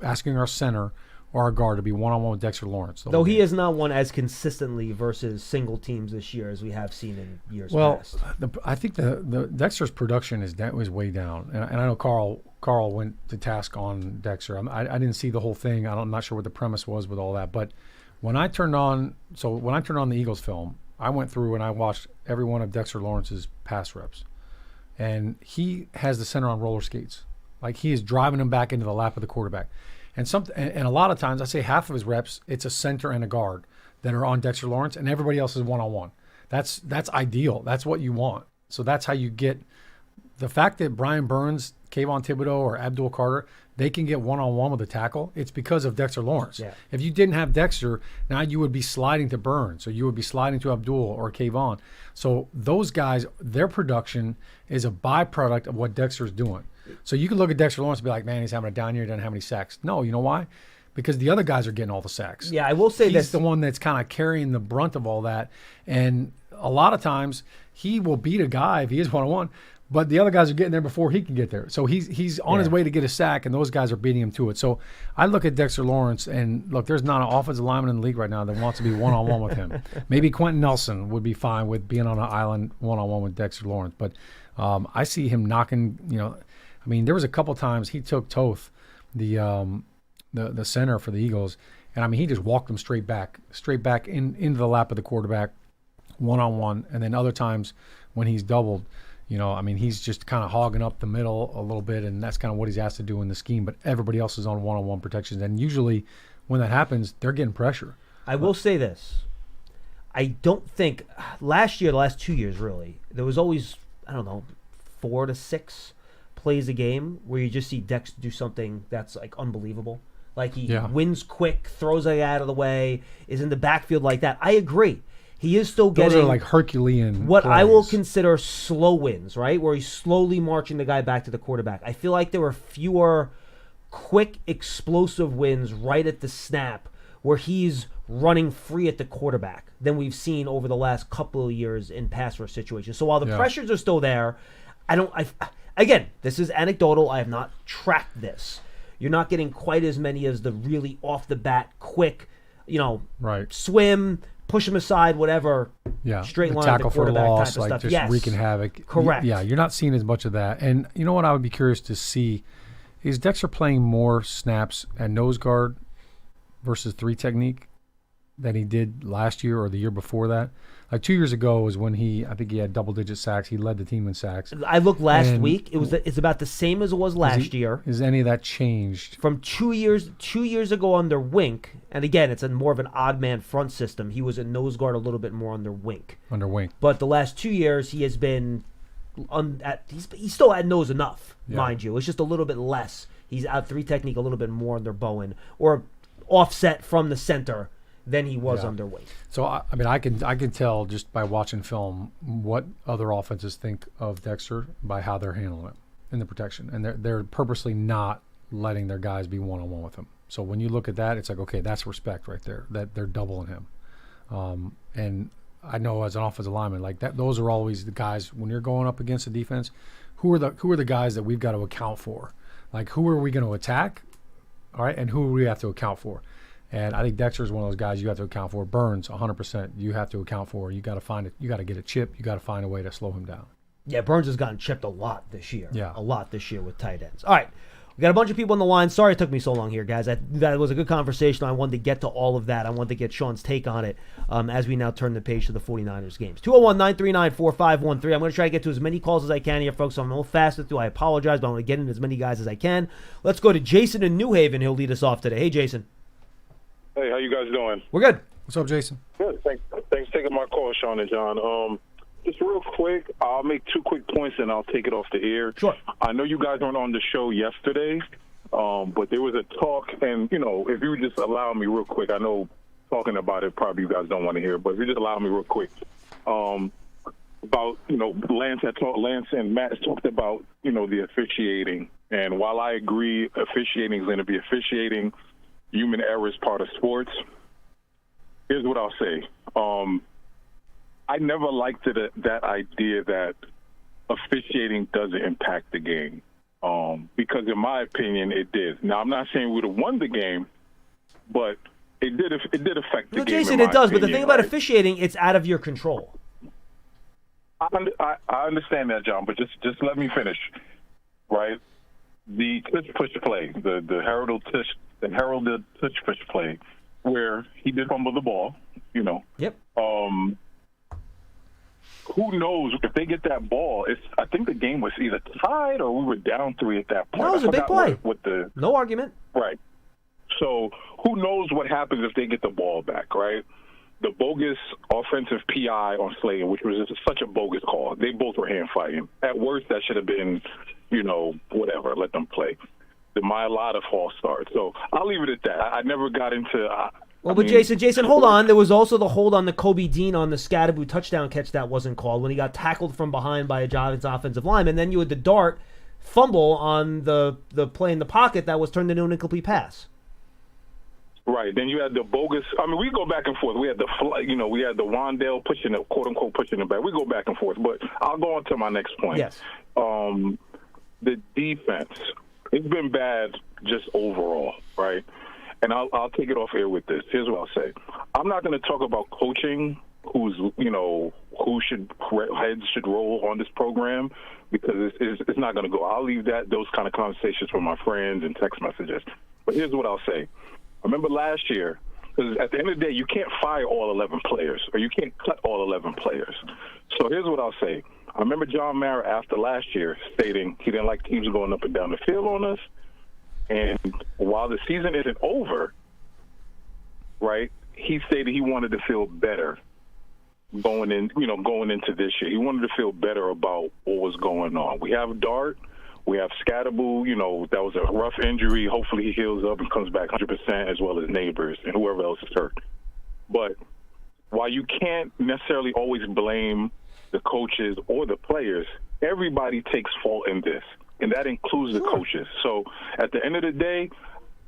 asking our center or our guard to be one-on-one with Dexter Lawrence. Though he has not won as consistently versus single teams this year as we have seen in years past. I think the Dexter's production is way down, and I know Carl went to task on Dexter. I didn't see the whole thing. I'm not sure what the premise was with all that, but when I turned on the Eagles film, I went through and I watched every one of Dexter Lawrence's pass reps, and he has the center on roller skates, like he is driving him back into the lap of the quarterback. And a lot of times, I say half of his reps, it's a center and a guard that are on Dexter Lawrence, and everybody else is one-on-one. That's ideal. That's what you want. So that's how you get the fact that Brian Burns, Kayvon Thibodeau, or Abdul Carter, they can get one-on-one with a tackle. It's because of Dexter Lawrence. Yeah. If you didn't have Dexter, now you would be sliding to Burns, or you would be sliding to Abdul or Kayvon. So those guys, their production is a byproduct of what Dexter's doing. So you can look at Dexter Lawrence and be like, man, he's having a down year, doesn't have any sacks. No, you know why? Because the other guys are getting all the sacks. Yeah, I will say he's the one that's kind of carrying the brunt of all that. And a lot of times he will beat a guy if he is one-on-one, but the other guys are getting there before he can get there. So he's on his way to get a sack, and those guys are beating him to it. So I look at Dexter Lawrence, and look, there's not an offensive lineman in the league right now that wants to be one-on-one with him. Maybe Quentin Nelson would be fine with being on an island one-on-one with Dexter Lawrence, but I see him knocking, I mean, there was a couple times he took Toth, the center for the Eagles, and I mean, he just walked him straight back into the lap of the quarterback, one-on-one. And then other times when he's doubled, I mean, he's just kind of hogging up the middle a little bit, and that's kind of what he's asked to do in the scheme. But everybody else is on one-on-one protections, and usually when that happens, they're getting pressure. I will say this. I don't think last year, the last 2 years really, there was always, 4 to 6 plays a game where you just see Dex do something that's like unbelievable. Like he wins quick, throws it out of the way, is in the backfield like that. I agree. He is still getting... Those are like Herculean what plays. I will consider slow wins, right? Where he's slowly marching the guy back to the quarterback. I feel like there were fewer quick, explosive wins right at the snap where he's running free at the quarterback than we've seen over the last couple of years in pass rush situations. So while the pressures are still there, again, this is anecdotal. I have not tracked this. You're not getting quite as many as the really off-the-bat, quick, swim, push him aside, whatever, straight line tackle to quarterback for loss, type of like stuff. just wreaking havoc. Correct. Yeah, you're not seeing as much of that. And you know what I would be curious to see is Dexter playing more snaps at nose guard versus 3 technique than he did last year or the year before that. Like 2 years ago was when I think he had double-digit sacks. He led the team in sacks. I looked last week. It's about the same as it was last year. Is any of that changed? From 2 years ago under Wink, and again, it's more of an odd man front system. He was a nose guard a little bit more under Wink. But the last 2 years, he has been he still had nose enough, mind you. It's just a little bit less. He's out 3 technique a little bit more under Bowen, or offset from the center than he was under Wink. So I mean, I can tell just by watching film what other offenses think of Dexter by how they're handling it in the protection, and they're purposely not letting their guys be one-on-one with him. So when you look at that, it's like, okay, that's respect right there. That they're doubling him, and I know as an offensive lineman, like that, those are always the guys when you're going up against a defense. Who are the guys that we've got to account for? Like, who are we going to attack? All right, and who do we have to account for? And I think Dexter is one of those guys you have to account for. Burns, 100%, you have to account for. You got to find it. You got to get a chip. You got to find a way to slow him down. Yeah, Burns has gotten chipped a lot this year. Yeah, a lot this year with tight ends. All right. We got a bunch of people on the line. Sorry it took me so long here, guys. That was a good conversation. I wanted to get to all of that. I wanted to get Shaun's take on it as we now turn the page to the 49ers games. 201-939-4513. I'm going to try to get to as many calls as I can here, folks. So I'm a little faster through. I apologize, but I want to get in as many guys as I can. Let's go to Jason in New Haven. He'll lead us off today. Hey, Jason. Hey, how you guys doing? We're good. What's up, Jason? Good. Thanks for taking my call, Shaun and John. Just real quick, I'll make 2 quick points and I'll take it off the air. Sure. I know you guys weren't on the show yesterday, but there was a talk, and, if you would just allow me real quick, I know talking about it probably you guys don't want to hear, but if you just allow me real quick, about, Lance and Matt talked about, the officiating. And while I agree officiating is going to be officiating, human error is part of sports, here's what I'll say. I never liked that idea that officiating doesn't impact the game, because in my opinion, it did. Now, I'm not saying we would have won the game, but it did affect the game. Jason, it does. But the thing about officiating, it's out of your control. I understand that, John, but just let me finish. Right, the push play, the heralded push play, where he did fumble the ball. Yep. Who knows if they get that ball? I think the game was either tied or we were down 3 at that point. No, it was a big play. No argument. Right. So who knows what happens if they get the ball back, right? The bogus offensive PI on Slater, which was just such a bogus call. They both were hand fighting. At worst, that should have been, whatever, let them play. The Mailata false start. So I'll leave it at that. I never got into Jason, hold on. There was also the hold on the Kobe Dean on the Scadaboo touchdown catch that wasn't called when he got tackled from behind by a Giants offensive lineman. Then you had the dart fumble on the play in the pocket that was turned into an incomplete pass. Right. Then you had the bogus. I mean, we go back and forth. We had we had the Wandale pushing it, quote unquote, pushing it back. We go back and forth. But I'll go on to my next point. Yes. The defense. It's been bad just overall, right? And I'll take it off air with this. Here's what I'll say. I'm not going to talk about coaching, heads should roll on this program, because it's not going to go. I'll leave those kind of conversations for my friends and text messages. But here's what I'll say. I remember last year, because at the end of the day, you can't fire all 11 players, or you can't cut all 11 players. So here's what I'll say. I remember John Mara after last year stating he didn't like teams going up and down the field on us. And while the season isn't over, right, he stated he wanted to feel better going into this year. He wanted to feel better about what was going on. We have Dart. We have Scadaboo. That was a rough injury. Hopefully he heals up and comes back 100%, as well as Neighbors and whoever else is hurt. But while you can't necessarily always blame the coaches or the players, everybody takes fault in this. And that includes the coaches. So at the end of the day,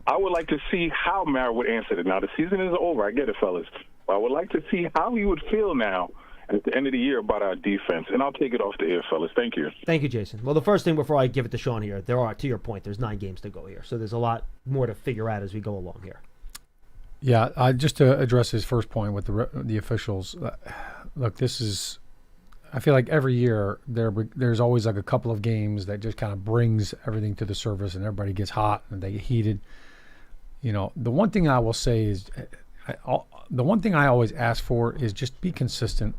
I would like to see how Mara would answer it. Now, the season is over. I get it, fellas. But I would like to see how he would feel now at the end of the year about our defense. And I'll take it off the air, fellas. Thank you. Thank you, Jason. Well, the first thing before I give it to Shaun here, to your point, there's 9 games to go here. So there's a lot more to figure out as we go along here. Yeah, just to address his first point with the officials, look, this is... I feel like every year there's always like a couple of games that just kind of brings everything to the surface and everybody gets hot and they get heated. The one thing I will say is the one thing I always ask for is just be consistent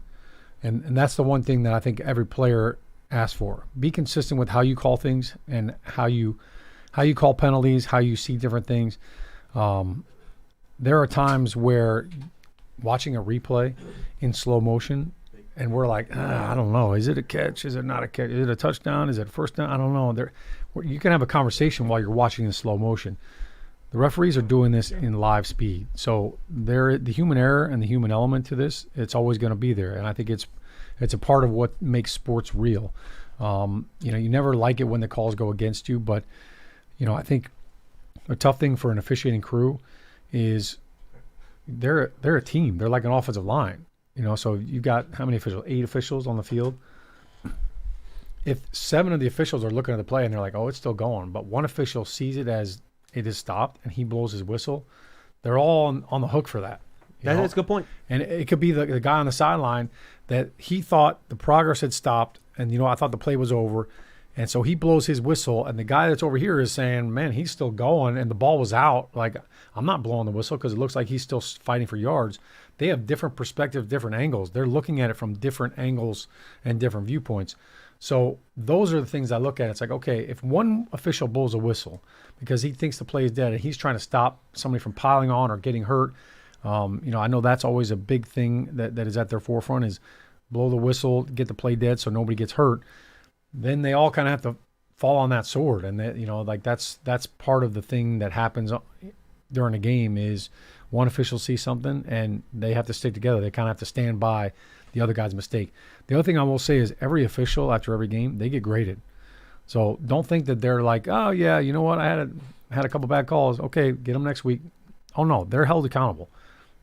And that's the one thing that I think every player asks for. Be consistent with how you call things and how you call penalties, how you see different things. There are times where watching a replay in slow motion, and we're like, I don't know. Is it a catch? Is it not a catch? Is it a touchdown? Is it a first down? I don't know. You can have a conversation while you're watching in slow motion. The referees are doing this in live speed. So the human error and the human element to this, it's always going to be there. And I think it's a part of what makes sports real. You never like it when the calls go against you, but I think a tough thing for an officiating crew is they're a team. They're like an offensive line. So you've got how many officials? 8 officials on the field. If 7 of the officials are looking at the play and they're like, oh, it's still going, but one official sees it as it is stopped and he blows his whistle, they're all on the hook for that. That's a good point. And it could be the guy on the sideline that he thought the progress had stopped and, I thought the play was over. And so he blows his whistle, and the guy that's over here is saying, man, he's still going, and the ball was out. Like, I'm not blowing the whistle because it looks like he's still fighting for yards. They have different perspectives, different angles. They're looking at it from different angles and different viewpoints. So those are the things I look at. It's like, okay, if one official blows a whistle because he thinks the play is dead and he's trying to stop somebody from piling on or getting hurt, I know that's always a big thing that is at their forefront is blow the whistle, get the play dead so nobody gets hurt. Then they all kind of have to fall on that sword. And that, that's part of the thing that happens during a game is one official sees something and they have to stick together. They kind of have to stand by the other guy's mistake. The other thing I will say is every official after every game, they get graded. So don't think that they're like, oh yeah, you know what? I had a couple bad calls. Okay, get them next week. Oh no, they're held accountable.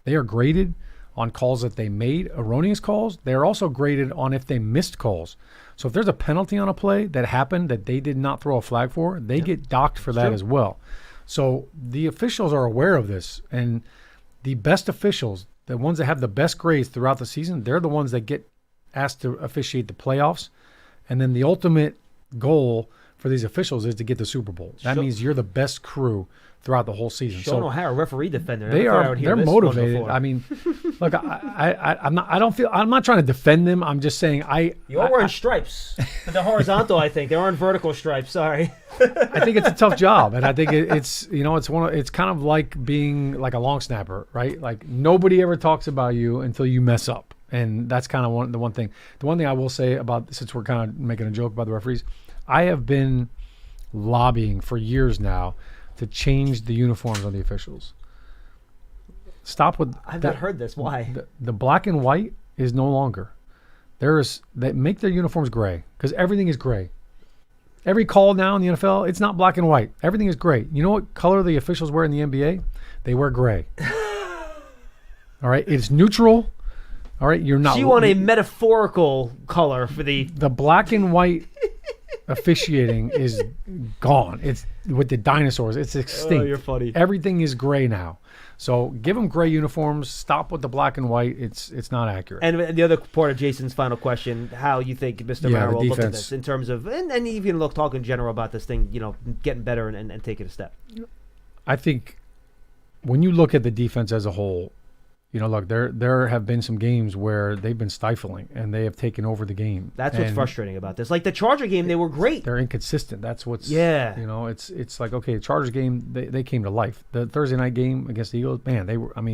They are graded on calls that they made, erroneous calls. They're also graded on if they missed calls. So if there's a penalty on a play that happened that they did not throw a flag for, they get docked for that as well. So the officials are aware of this, and the best officials, the ones that have the best grades throughout the season, they're the ones that get asked to officiate the playoffs. And then the ultimate goal for these officials is to get the Super Bowl. That means you're the best crew throughout the whole season. Shaun O'Hara, referee defender. They're motivated. I mean, look, I'm not trying to defend them. I'm just saying you're wearing stripes. They're horizontal, I think. They aren't vertical stripes. Sorry. I think it's a tough job, and I think it's it's kind of like being like a long snapper, right? Like nobody ever talks about you until you mess up, and that's kind of the one thing. The one thing I will say about, since we're kind of making a joke about the referees, I have been lobbying for years now to change the uniforms on the officials. Stop with I've not heard this. Why? The black and white is no longer. They make their uniforms gray because everything is gray. Every call now in the NFL, it's not black and white. Everything is gray. You know what color the officials wear in the NBA? They wear gray. All right, it's neutral. All right, you're not. So you want a metaphorical color for the black and white officiating is gone. It's with the dinosaurs. It's extinct. Oh, you're funny. Everything is gray now. So give them gray uniforms. Stop with the black and white. It's not accurate. And the other part of Jason's final question, how you think Mr. Mara will look at this in terms of, and even talk in general about this thing, getting better and taking a step. I think when you look at the defense as a whole, look, there have been some games where they've been stifling and they have taken over the game. That's what's frustrating about this. Like the Charger game, they were great. They're inconsistent. That's what's it's like, okay, the Chargers game, they came to life. The Thursday night game against the Eagles, man,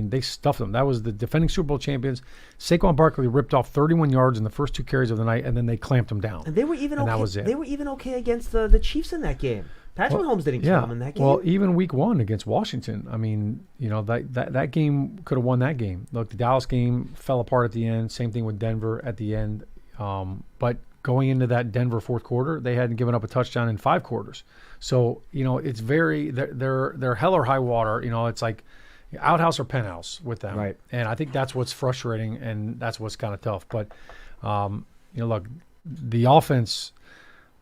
they stuffed them. That was the defending Super Bowl champions. Saquon Barkley ripped off 31 yards in the first 2 carries of the night, and then they clamped them down. And they were even okay. That was it. They were even okay against the Chiefs in that game. Patrick Mahomes didn't kill him in that game. Well, even week 1 against Washington, I mean, that game could have won that game. Look, the Dallas game fell apart at the end. Same thing with Denver at the end. But going into that Denver fourth quarter, they hadn't given up a touchdown in 5 quarters. So, it's very, they're hell or high water. It's like outhouse or penthouse with them. Right. And I think that's what's frustrating, and that's what's kind of tough. But, look, the offense...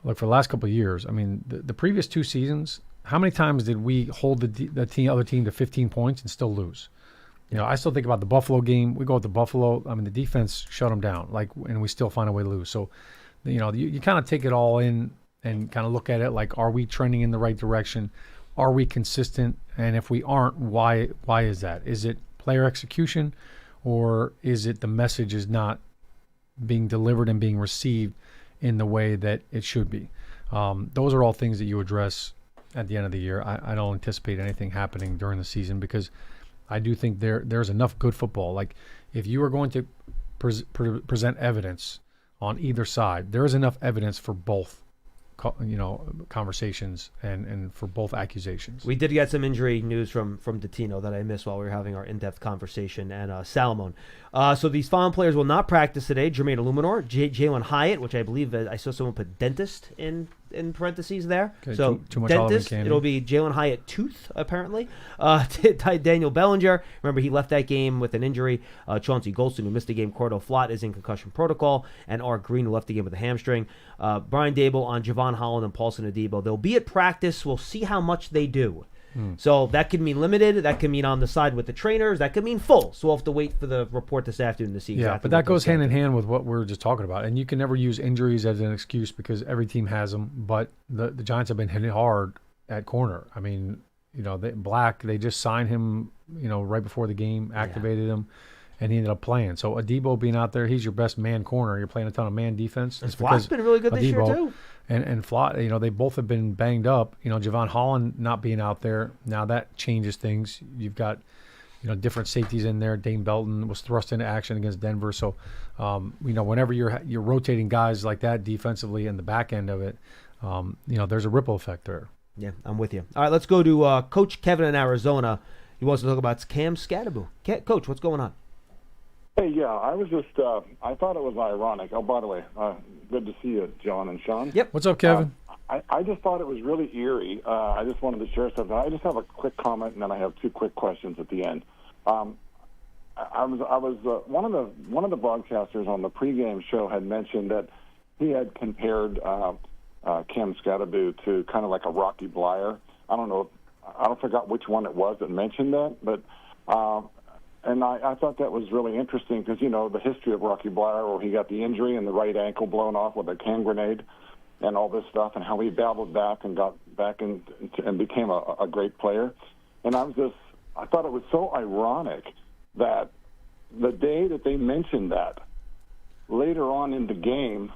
Look, for the last couple of years, I mean, the previous 2 seasons, how many times did we hold the other team to 15 points and still lose? I still think about the Buffalo game. We go with the Buffalo. I mean, the defense shut them down, and we still find a way to lose. So, you kind of take it all in and kind of look at it like, are we trending in the right direction? Are we consistent? And if we aren't, why is that? Is it player execution, or is it the message is not being delivered and being received in the way that it should be. Those are all things that you address at the end of the year. I don't anticipate anything happening during the season because I do think there's enough good football. Like if you are going to present evidence on either side, there is enough evidence for both, conversations and for both accusations. We did get some injury news from Dottino that I missed while we were having our in-depth conversation, and Salomon. So these foreign players will not practice today. Jermaine Illuminor, Jalen Hyatt, which I believe I saw someone put dentist in parentheses there. Okay, so too much dentist, it'll be Jalen Hyatt tooth, apparently. Daniel Bellinger, remember he left that game with an injury. Chauncey Golston, who missed the game. Cordo Flott is in concussion protocol. And Art Green, who left the game with a hamstring. Brian Dable on Javon Holland and Paulson Adebo. They'll be at practice. We'll see how much they do. So that could mean limited. That could mean on the side with the trainers. That could mean full. So we'll have to wait for the report this afternoon to see exactly. Yeah, but that goes hand in hand with what we're just talking about. And you can never use injuries as an excuse because every team has them. But the Giants have been hitting hard at corner. I mean, Black, they just signed him, right before the game, activated him, and he ended up playing. So Adebo being out there, he's your best man corner. You're playing a ton of man defense. And Flott's been really good this year too. And Flott, they both have been banged up. Javon Holland not being out there, now that changes things. You've got, different safeties in there. Dane Belton was thrust into action against Denver. So, whenever you're rotating guys like that defensively in the back end of it, there's a ripple effect there. Yeah, I'm with you. All right, let's go to Coach Kevin in Arizona. He wants to talk about Cam Scadaboo. Coach, what's going on? Hey, yeah, I was just, I thought it was ironic. Oh, by the way, good to see you, John and Sean. Yep. What's up, Kevin? I just thought it was really eerie. I just wanted to share something. I just have a quick comment, and then I have two quick questions at the end. I was one of the broadcasters on the pregame show had mentioned that he had compared Cam Scadaboo to kind of like a Rocky Blyer. I don't forget which one it was that mentioned that, but and I thought that was really interesting because, the history of Rocky Blyer, where he got the injury and the right ankle blown off with a hand grenade and all this stuff, and how he battled back and got back and became a great player. And I thought it was so ironic that the day that they mentioned that, later on in the game,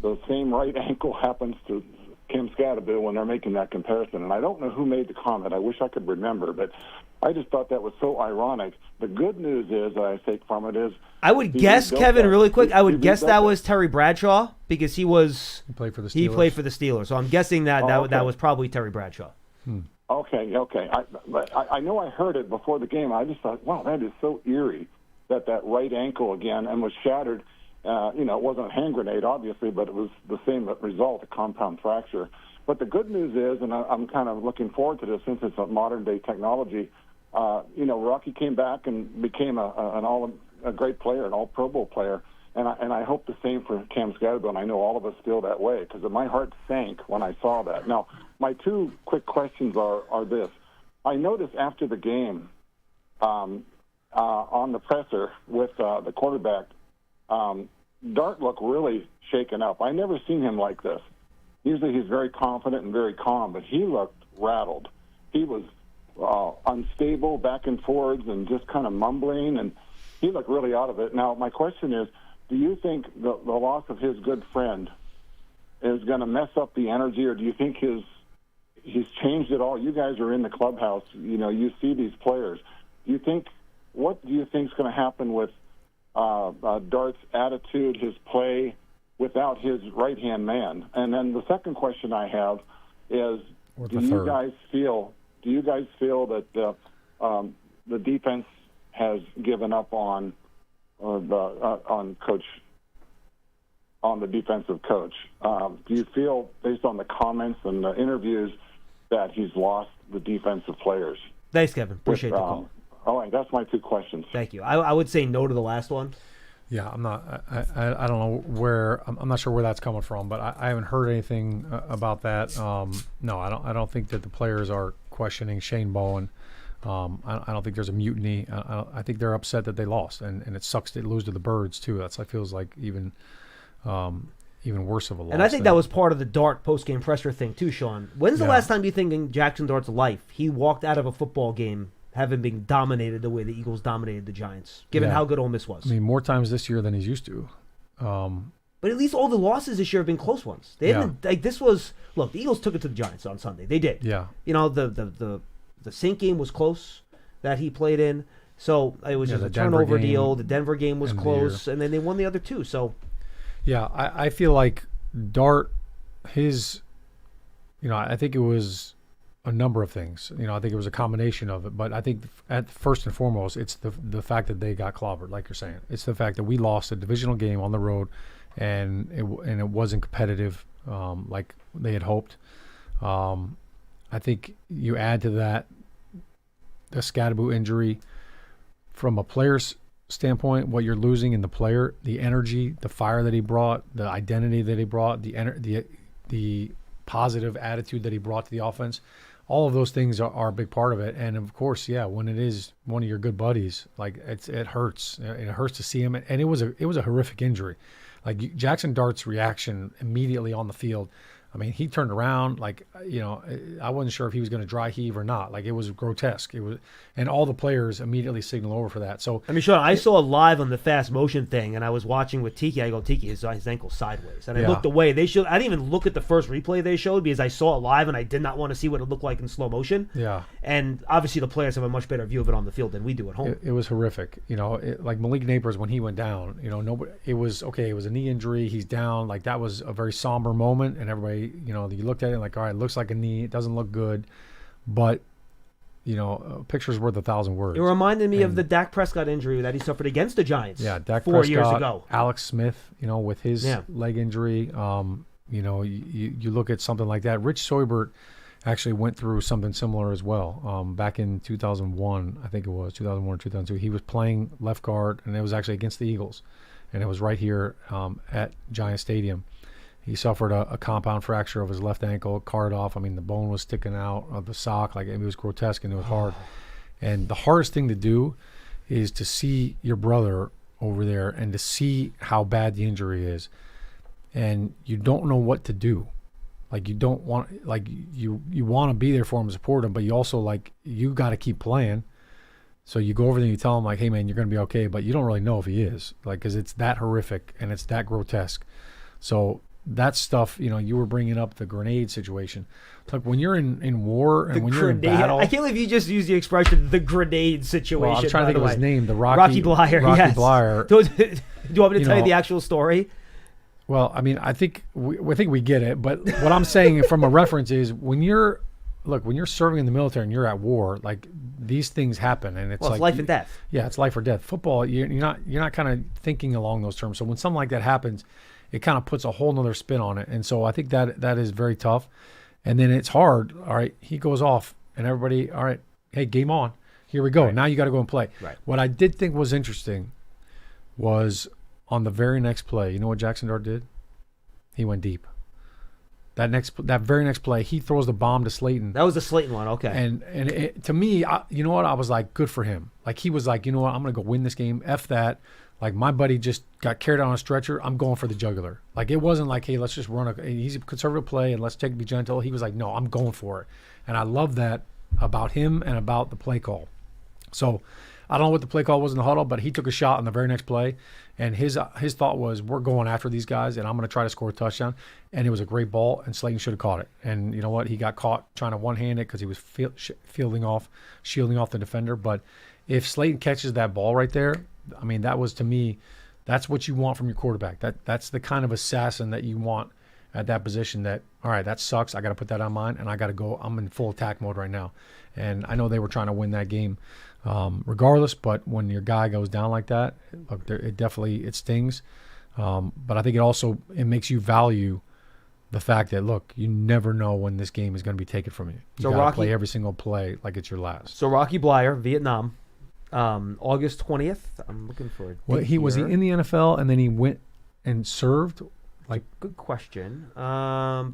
the same right ankle happens to Cam Scadaboo when they're making that comparison. And I don't know who made the comment. I wish I could remember, but I just thought that was so ironic. The good news is that I take from it is I would guess, Kevin, really quick, I would guess that was Terry Bradshaw because he played for the Steelers. So I'm guessing that was probably Terry Bradshaw. Okay. I know I heard it before the game. I just thought, wow, that is so eerie that right ankle again and was shattered. It wasn't a hand grenade, obviously, but it was the same result, a compound fracture. But the good news is, and I'm kind of looking forward to this since it's a modern-day technology, Rocky came back and became a great player, an all-Pro Bowl player, and I hope the same for Cam Scadaboo, and I know all of us feel that way because my heart sank when I saw that. Now, my two quick questions are this. I noticed after the game on the presser with the quarterback, Dart looked really shaken up. I never seen him like this. Usually he's very confident and very calm, but he looked rattled. He was unstable, back and forwards, and just kind of mumbling, and he looked really out of it. Now, my question is, do you think the loss of his good friend is going to mess up the energy, or do you think he's changed it all? You guys are in the clubhouse. You see these players. What do you think is going to happen with Dart's attitude, his play, without his right-hand man? And then the second question I have is, do you guys feel that the defense has given up on the defensive coach? Do you feel, based on the comments and the interviews, that he's lost the defensive players? Thanks, Kevin. Appreciate the call. All right, that's my two questions. Thank you. I would say no to the last one. Yeah, I'm not. I don't know where. I'm not sure where that's coming from, but I haven't heard anything about that. No, I don't think that the players are questioning Shane Bowen. I don't think there's a mutiny. I think they're upset that they lost, and it sucks to lose to the Birds too. That feels like even worse of a loss. And I think that was part of the Dart post-game presser thing too, Sean. When's the last time you think in Jackson Dart's life he walked out of a football game having been dominated the way the Eagles dominated the Giants, given how good Ole Miss was? I mean, more times this year than he's used to. But at least all the losses this year have been close ones. They haven't this was look. The Eagles took it to the Giants on Sunday. They did. Yeah. The Saint game was close that he played in. So it was just a Denver turnover game, deal. The Denver game was close, and then they won the other two. So, yeah, I feel like Dart, I think it was a number of things. I think it was a combination of it. But I think at first and foremost, it's the fact that they got clobbered, like you're saying. It's the fact that we lost a divisional game on the road, and it wasn't competitive like they had hoped. I think you add to that the Scadaboo injury. From a player's standpoint, what you're losing in the player, the energy, the fire that he brought, the identity that he brought, the positive attitude that he brought to the offense, all of those things are a big part of it. And of course, when it is one of your good buddies, like it hurts. It hurts to see him. And it was a horrific injury. Like Jackson Dart's reaction immediately on the field. I mean, he turned around I wasn't sure if he was going to dry heave or not. Like, it was grotesque. And all the players immediately signaled over for that. So I mean, Sean, I saw live on the fast motion thing, and I was watching with Tiki. I go, Tiki, his ankle sideways, and I looked away. I didn't even look at the first replay they showed because I saw it live, and I did not want to see what it looked like in slow motion. Yeah. And obviously, the players have a much better view of it on the field than we do at home. It was horrific. Like Malik Neighbors, when he went down, nobody. It was okay. It was a knee injury. He's down. Like, that was a very somber moment, and everybody, you looked at it like, all right, it looks like a knee. It doesn't look good, but a picture's worth 1,000 words. It reminded me of the Dak Prescott injury that he suffered against the Giants. Yeah, Dak 4 Prescott, years ago. Alex Smith, with his leg injury. You look at something like that. Rich Seubert actually went through something similar as well. Back in 2001, I think it was 2001 or 2002. He was playing left guard, and it was actually against the Eagles, and it was right here at Giant Stadium. He suffered a compound fracture of his left ankle, carved off. I mean, the bone was sticking out of the sock. Like, it was grotesque, and it was hard. And the hardest thing to do is to see your brother over there and to see how bad the injury is. And you don't know what to do. Like, you don't want, like, you want to be there for him and support him, but you also, like, you got to keep playing. So you go over there and you tell him, like, hey, man, you're going to be okay. But you don't really know if he is, like, because it's that horrific and it's that grotesque. So that stuff, you were bringing up the grenade situation. Look, when you're in war and when you're in battle. I can't believe you just used the expression, the grenade situation. Well, I'm trying to think of his name, the Rocky Blyer. Rocky Blyer. Do you want me to tell you the actual story? Well, I mean, I think we get it. But what I'm saying from a reference is when you're serving in the military and you're at war, like, these things happen, and it's life and death. Yeah, it's life or death. Football, you're not kind of thinking along those terms. So when something like that happens, it kind of puts a whole nother spin on it. And so I think that is very tough. And then it's hard. All right, he goes off, and everybody, all right, hey, game on. Here we go. Right. Now you got to go and play. Right. What I did think was interesting was on the very next play, you know what Jackson Dart did? He went deep. That very next play, he throws the bomb to Slayton. That was the Slayton one, okay. And to me, you know what? I was like, good for him. Like, he was like, you know what? I'm going to go win this game. F that. Like, my buddy just got carried out on a stretcher. I'm going for the jugular. Like, it wasn't like, hey, let's just run he's a conservative play and let's be gentle. He was like, no, I'm going for it. And I love that about him and about the play call. So I don't know what the play call was in the huddle, but he took a shot on the very next play. And his thought was, we're going after these guys, and I'm going to try to score a touchdown. And it was a great ball, and Slayton should have caught it. And you know what? He got caught trying to one-hand it because he was shielding off the defender. But if Slayton catches that ball right there, I mean, that was, to me, that's what you want from your quarterback. That's the kind of assassin that you want at that position. That, all right, that sucks. I got to put that on mine, and I got to go. I'm in full attack mode right now. And I know they were trying to win that game regardless, but when your guy goes down like that, look, it stings. But I think it makes you value the fact that, look, you never know when this game is going to be taken from you. You got to play every single play like it's your last. So Rocky Blyer, Vietnam. August 20th. I'm looking for it. Was he in the NFL and then he went and served? Like, good question. Like,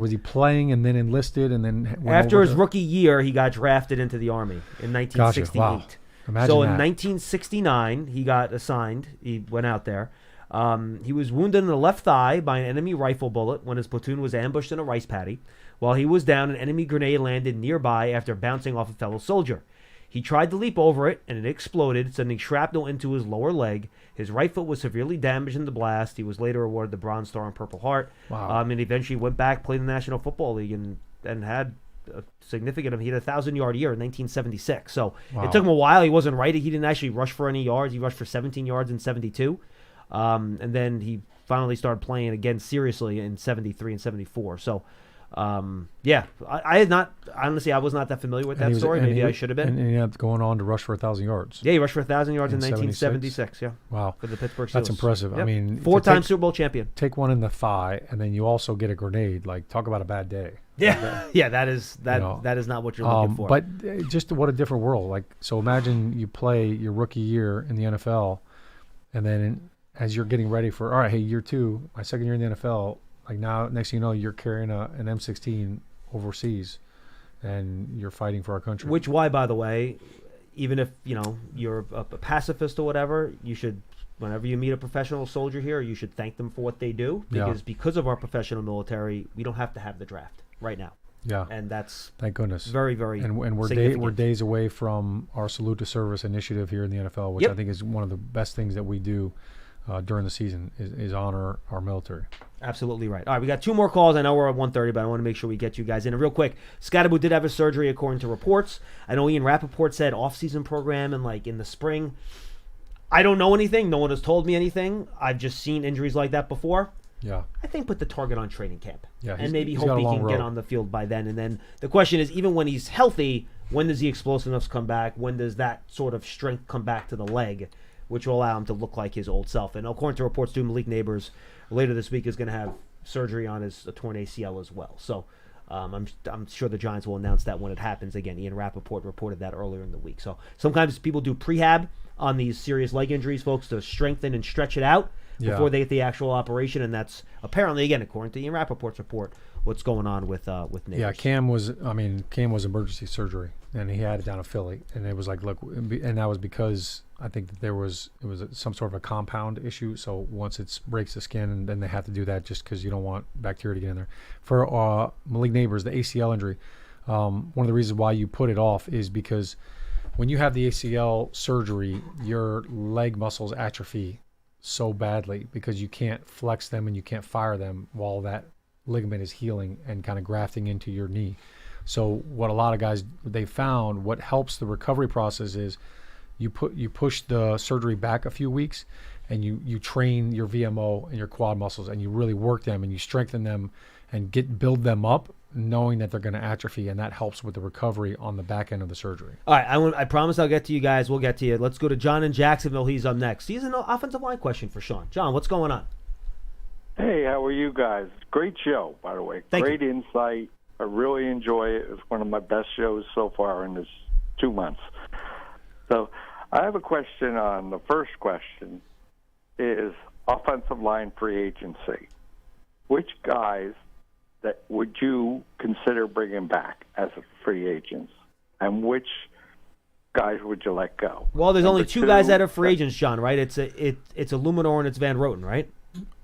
was he playing and then enlisted and then after his rookie year, he got drafted into the Army in 1968. Gotcha. Wow. Imagine so that. In 1969, he got assigned. He went out there. He was wounded in the left thigh by an enemy rifle bullet when his platoon was ambushed in a rice paddy. While he was down, an enemy grenade landed nearby after bouncing off a fellow soldier. He tried to leap over it, and it exploded, sending shrapnel into his lower leg. His right foot was severely damaged in the blast. He was later awarded the Bronze Star and Purple Heart. Wow. And eventually went back, played in the National Football League, and had a significant. He had a 1,000-yard year in 1976. So it took him a while. He wasn't right. He didn't actually rush for any yards. He rushed for 17 yards in 72. And then he finally started playing again seriously in 73 and 74. So, I had not, honestly, I was not that familiar with that story. Maybe I should have been. And he ended up going on to rush for 1,000 yards. Yeah, he rushed for 1,000 yards in 1976. Yeah. Wow. For the Pittsburgh Steelers. That's impressive. Yep. I mean, 4-time Super Bowl champion. Take one in the thigh, and then you also get a grenade. Like, talk about a bad day. Yeah. Yeah, that is not what you're looking for. But just what a different world. Like, so imagine you play your rookie year in the NFL, and then as you're getting ready for, all right, hey, year 2, my second year in the NFL, like now, next thing you know, you're carrying an M16 overseas, and you're fighting for our country. Which, why, by the way, even if you're a pacifist or whatever, you should, whenever you meet a professional soldier here, you should thank them for what they do, because of our professional military, we don't have to have the draft right now. Yeah, and that's, thank goodness, very, very and we're days away from our Salute to Service initiative here in the NFL, which I think is one of the best things that we do during the season is honor our military. Absolutely right. All right, we got 2 more calls. I know we're at 1:30, but I want to make sure we get you guys in. And real quick, Scottaboo did have a surgery according to reports. I know Ian Rappaport said off-season program and like in the spring. I don't know anything. No one has told me anything. I've just seen injuries like that before. Yeah. I think put the target on training camp. Yeah, and maybe hope he can get on the field by then. And then the question is, even when he's healthy, when does the explosiveness come back? When does that sort of strength come back to the leg, which will allow him to look like his old self? And according to reports too, Malik Neighbors later this week is going to have surgery on his torn ACL as well. So I'm sure the Giants will announce that when it happens. Again, Ian Rappaport reported that earlier in the week. So sometimes people do prehab on these serious leg injuries, folks, to strengthen and stretch it out before they get the actual operation. And that's apparently, again, according to Ian Rappaport's report, what's going on with Neighbors. Yeah, Cam was emergency surgery, and he had it down in Philly, and it was like, look, and that was because I think that it was some sort of a compound issue. So once it breaks the skin, and then they have to do that just because you don't want bacteria to get in there. For Malik Neighbors, the ACL injury, one of the reasons why you put it off is because when you have the ACL surgery, your leg muscles atrophy so badly because you can't flex them and you can't fire them while that ligament is healing and kind of grafting into your knee. So what a lot of guys, they found, what helps the recovery process is you push the surgery back a few weeks, and you train your VMO and your quad muscles, and you really work them and you strengthen them and build them up, knowing that they're going to atrophy, and that helps with the recovery on the back end of the surgery. All right, I promise I'll get to you guys. We'll get to you. Let's go to John in Jacksonville. He's up next. He's an offensive line question for Shaun. John, what's going on? Hey, how are you guys? Great show, by the way. Great insight. I really enjoy it. It's one of my best shows so far in this 2 months. So I have a question on the first question is offensive line free agency. Which guys that would you consider bringing back as a free agents, and which guys would you let go? Well, there's only 2 guys that are free agents, John, right? It's Illuminor and it's Van Roten, right?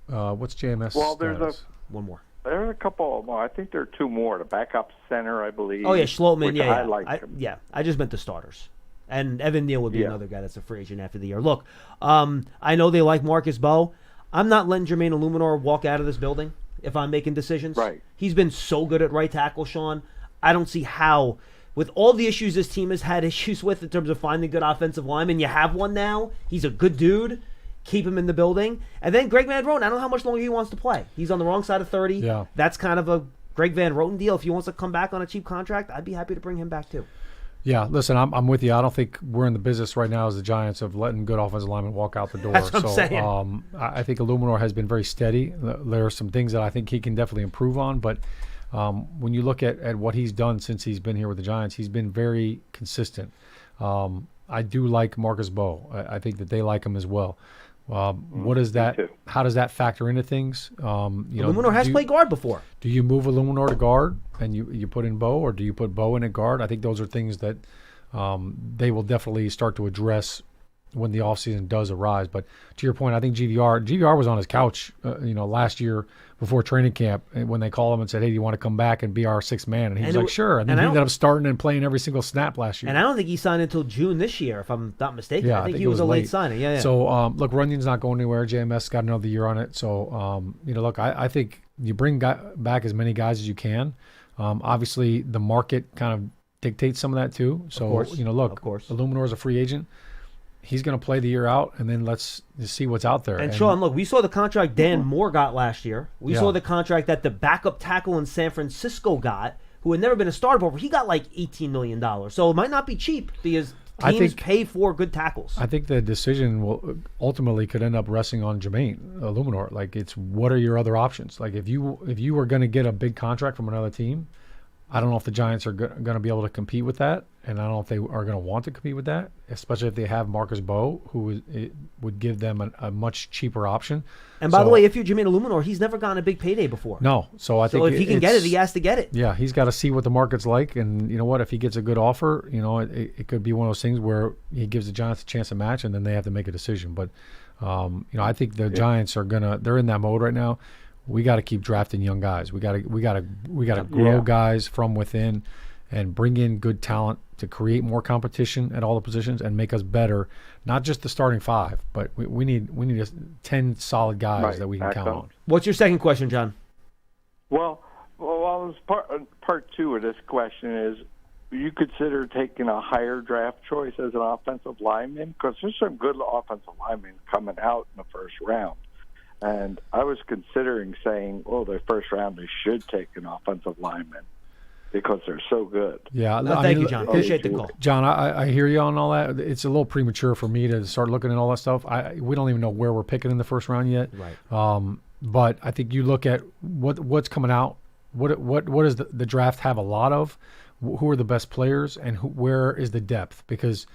What's JMS? Well, there's one more. There's a couple of more. I think there are 2 more. The backup center, I believe. Oh yeah, Schlotman. Yeah, I like him. I just meant the starters. And Evan Neal would be another guy that's a free agent after the year. Look, I know they like Marcus Bowe. I'm not letting Jermaine Illuminor walk out of this building if I'm making decisions. Right. He's been so good at right tackle, Shaun. I don't see how, with all the issues this team has had issues with in terms of finding good offensive linemen, you have one now. He's a good dude. Keep him in the building. And then Greg Van Roten, I don't know how much longer he wants to play. He's on the wrong side of 30. Yeah. That's kind of a Greg Van Roten deal. If he wants to come back on a cheap contract, I'd be happy to bring him back too. Yeah, listen, I'm with you. I don't think we're in the business right now as the Giants of letting good offensive linemen walk out the door. That's what I'm saying. I think Illuminor has been very steady. There are some things that I think he can definitely improve on, but when you look at what he's done since he's been here with the Giants, he's been very consistent. I do like Marcus Bowe. I think that they like him as well. What is that? How does that factor into things? Illuminor has played guard before. Do you move Illuminor to guard and you put in Bowe, or do you put Bowe in at guard? I think those are things that they will definitely start to address when the offseason does arise. But to your point, I think GVR was on his couch, last year before training camp when they called him and said, "Hey, do you want to come back and be our sixth man?" And he was like, "Sure." And then he ended up starting and playing every single snap last year. And I don't think he signed until June this year, if I'm not mistaken. Yeah, I think he was a late signing. Yeah. So look, Runyon's not going anywhere. JMS got another year on it. So look, I think you bring back as many guys as you can. Obviously, the market kind of dictates some of that too. So look, Illuminor's a free agent. He's going to play the year out, and then let's just see what's out there. And Sean, look, we saw the contract Dan Moore got last year. We saw the contract that the backup tackle in San Francisco got, who had never been a starter before. He got like $18 million. So it might not be cheap because teams pay for good tackles. I think the decision will ultimately could end up resting on Jermaine Illuminor. Like, it's what are your other options? Like, if you were going to get a big contract from another team, I don't know if the Giants are going to be able to compete with that, and I don't know if they are going to want to compete with that, especially if they have Marcus Bowe, who would give them a much cheaper option. And by the way, if you're Jermaine Illuminor, he's never gotten a big payday before. No, so I think if he can get it, he has to get it. Yeah, he's got to see what the market's like, and you know what? If he gets a good offer, it could be one of those things where he gives the Giants a chance to match, and then they have to make a decision. But I think the Giants they're in that mode right now. We got to keep drafting young guys. We got to grow guys from within, and bring in good talent to create more competition at all the positions and make us better. Not just the starting five, but we need 10 solid guys that we can count on. What's your second question, John? Well, part two of this question is: do you consider taking a higher draft choice as an offensive lineman? Because there's some good offensive linemen coming out in the first round. And I was considering saying, the first round they should take an offensive lineman because they're so good. Yeah, thank you, John. Appreciate the call. John, I hear you on all that. It's a little premature for me to start looking at all that stuff. We don't even know where we're picking in the first round yet. Right. But I think you look at what's coming out. What does the draft have a lot of? Who are the best players, and where is the depth? Because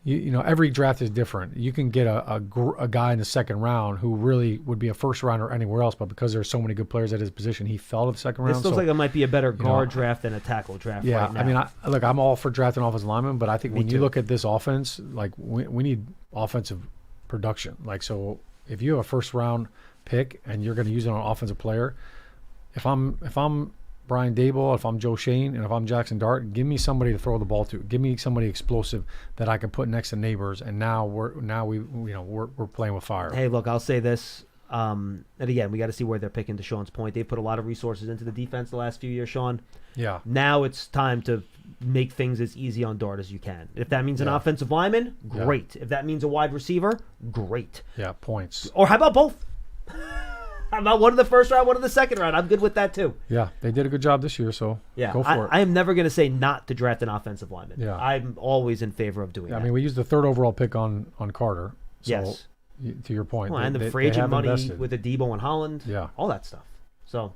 every draft is different. You can get a guy in the second round who really would be a first rounder anywhere else, but because there's so many good players at his position, he fell to the second round. This looks like it might be a better guard draft than a tackle draft. Yeah, right now. I mean, I'm all for drafting offensive linemen, but I think when you look at this offense, like we need offensive production. Like, so if you have a first round pick and you're going to use it on an offensive player, if I'm Brian Daboll, if I'm Joe Shane, and if I'm Jackson Dart, give me somebody to throw the ball to. Give me somebody explosive that I can put next to Neighbors. And now we're playing with fire. Hey, look, I'll say this, and again, we got to see where they're picking. To Sean's point, they've put a lot of resources into the defense the last few years, Sean. Yeah. Now it's time to make things as easy on Dart as you can. If that means an offensive lineman, great. If that means a wide receiver, great. Yeah, points. Or how about both? How about one in the first round, one in the second round? I'm good with that too. Yeah, they did a good job this year, so go for it. I am never going to say not to draft an offensive lineman. Yeah. I'm always in favor of doing that. I mean, we used the third overall pick on Carter. So, yes. To your point. Well, and the free agent money with the Debo and Holland. Yeah. All that stuff. So,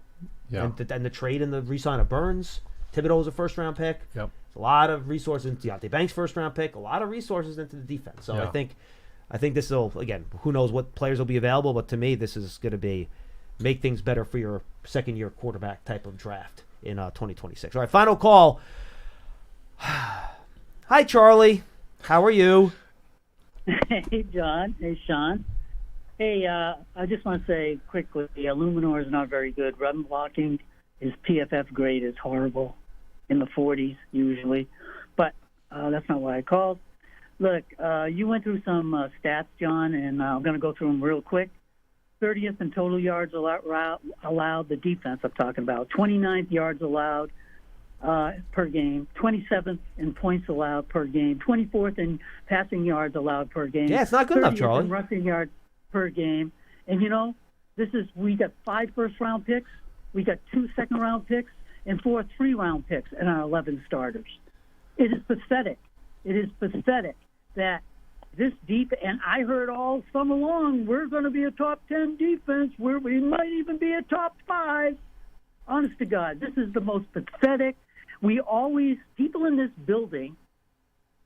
yeah. And the trade and the re-sign of Burns. Thibodeau was a first-round pick. Yep. A lot of resources into Deontay Banks' first-round pick. A lot of resources into the defense. So I think this will, again, who knows what players will be available, but to me, this is going to make things better for your second-year quarterback type of draft in 2026. All right, final call. Hi, Charlie. How are you? Hey, John. Hey, Sean. Hey, I just want to say quickly, Illuminor is not very good. Run blocking, his PFF grade is horrible, in the 40s usually. But that's not why I called. Look, you went through some stats, John, and I'm going to go through them real quick. 30th in total yards allowed, the defense I'm talking about. 29th yards allowed per game. 27th in points allowed per game. 24th in passing yards allowed per game. Yeah, it's not good enough, Charlie. 30th in rushing yards per game. And, we got 5 first-round picks, we got 2 second-round picks, and 4 3-round picks in our 11 starters. It is pathetic. It is pathetic that this deep, and I heard all summer long, we're going to be a top 10 defense, where we might even be a top 5. Honest to God, this is the most pathetic. People in this building,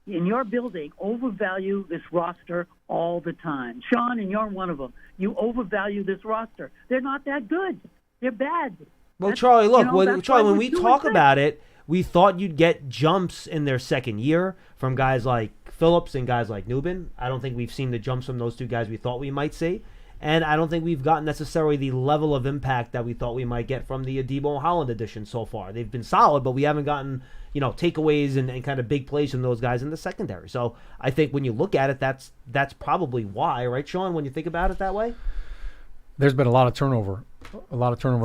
in your building, overvalue this roster all the time. Sean, and you're one of them. You overvalue this roster. They're not that good. They're bad. Well, Charlie, look, when we talk about it, we thought you'd get jumps in their second year from guys like Phillips and guys like Newman. I don't think we've seen the jumps from those two guys we thought we might see. And I don't think we've gotten necessarily the level of impact that we thought we might get from the Debo Holland edition so far. They've been solid, but we haven't gotten, takeaways and kind of big plays from those guys in the secondary. So I think when you look at it, that's probably why, right, Shaun, when you think about it that way? There's been a lot of turnover